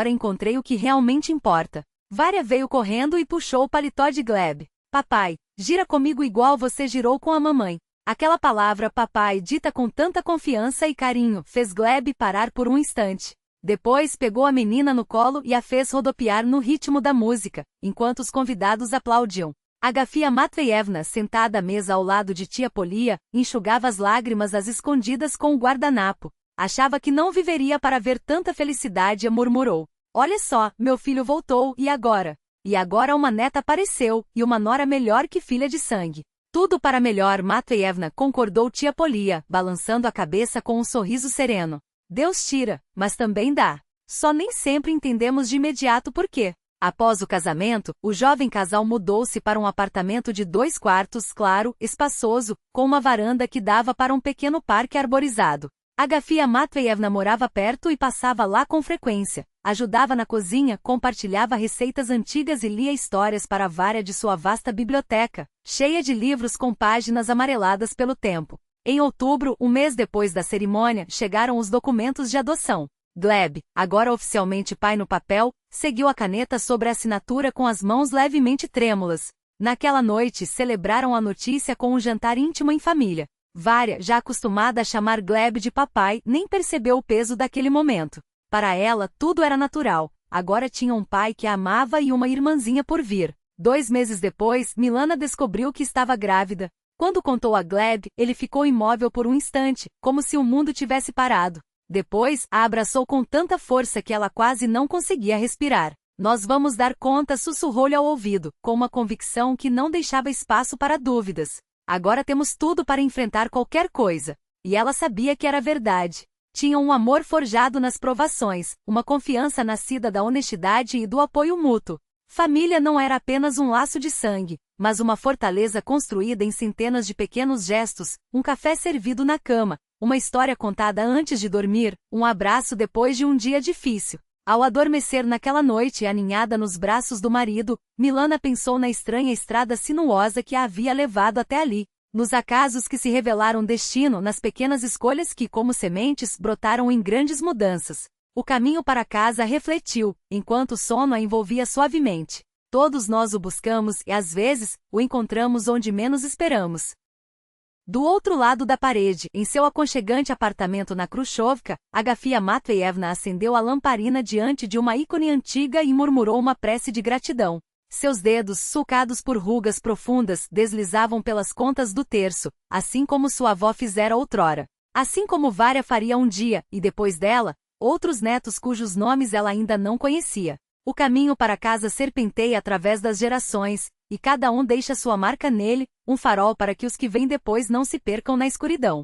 encontrei o que realmente importa. Vária veio correndo e puxou o paletó de Gleb. Papai, gira comigo igual você girou com a mamãe. Aquela palavra papai dita com tanta confiança e carinho fez Gleb parar por um instante. Depois pegou a menina no colo e a fez rodopiar no ritmo da música, enquanto os convidados aplaudiam. Agafia Matveyevna, sentada à mesa ao lado de tia Polia, enxugava as lágrimas às escondidas com o guardanapo. Achava que não viveria para ver tanta felicidade e murmurou. Olha só, meu filho voltou, e agora? E agora uma neta apareceu, e uma nora melhor que filha de sangue. Tudo para melhor, Matveyevna, concordou tia Polia, balançando a cabeça com um sorriso sereno. Deus tira, mas também dá. Só nem sempre entendemos de imediato por quê. Após o casamento, o jovem casal mudou-se para um apartamento de 2 quartos, claro, espaçoso, com uma varanda que dava para um pequeno parque arborizado. Agafia Matveyevna morava perto e passava lá com frequência. Ajudava na cozinha, compartilhava receitas antigas e lia histórias para a Vária de sua vasta biblioteca, cheia de livros com páginas amareladas pelo tempo. Em outubro, um mês depois da cerimônia, chegaram os documentos de adoção. Gleb, agora oficialmente pai no papel, seguiu a caneta sobre a assinatura com as mãos levemente trêmulas. Naquela noite, celebraram a notícia com um jantar íntimo em família. Vária, já acostumada a chamar Gleb de papai, nem percebeu o peso daquele momento. Para ela, tudo era natural. Agora tinha um pai que a amava e uma irmãzinha por vir. 2 meses depois, Milana descobriu que estava grávida. Quando contou a Gleb, ele ficou imóvel por um instante, como se o mundo tivesse parado. Depois, a abraçou com tanta força que ela quase não conseguia respirar. Nós vamos dar conta, sussurrou-lhe ao ouvido, com uma convicção que não deixava espaço para dúvidas. Agora temos tudo para enfrentar qualquer coisa. E ela sabia que era verdade. Tinham um amor forjado nas provações, uma confiança nascida da honestidade e do apoio mútuo. Família não era apenas um laço de sangue, mas uma fortaleza construída em centenas de pequenos gestos, um café servido na cama, uma história contada antes de dormir, um abraço depois de um dia difícil. Ao adormecer naquela noite aninhada nos braços do marido, Milana pensou na estranha estrada sinuosa que a havia levado até ali, nos acasos que se revelaram destino, nas pequenas escolhas que, como sementes, brotaram em grandes mudanças. O caminho para casa refletiu, enquanto o sono a envolvia suavemente. Todos nós o buscamos e, às vezes, o encontramos onde menos esperamos. Do outro lado da parede, em seu aconchegante apartamento na Khrushchevka, Agafia Matveyevna acendeu a lamparina diante de uma ícone antiga e murmurou uma prece de gratidão. Seus dedos, sulcados por rugas profundas, deslizavam pelas contas do terço, assim como sua avó fizera outrora. Assim como Vária faria um dia, e depois dela, outros netos cujos nomes ela ainda não conhecia. O caminho para casa serpenteia através das gerações, e cada um deixa sua marca nele, um farol para que os que vêm depois não se percam na escuridão.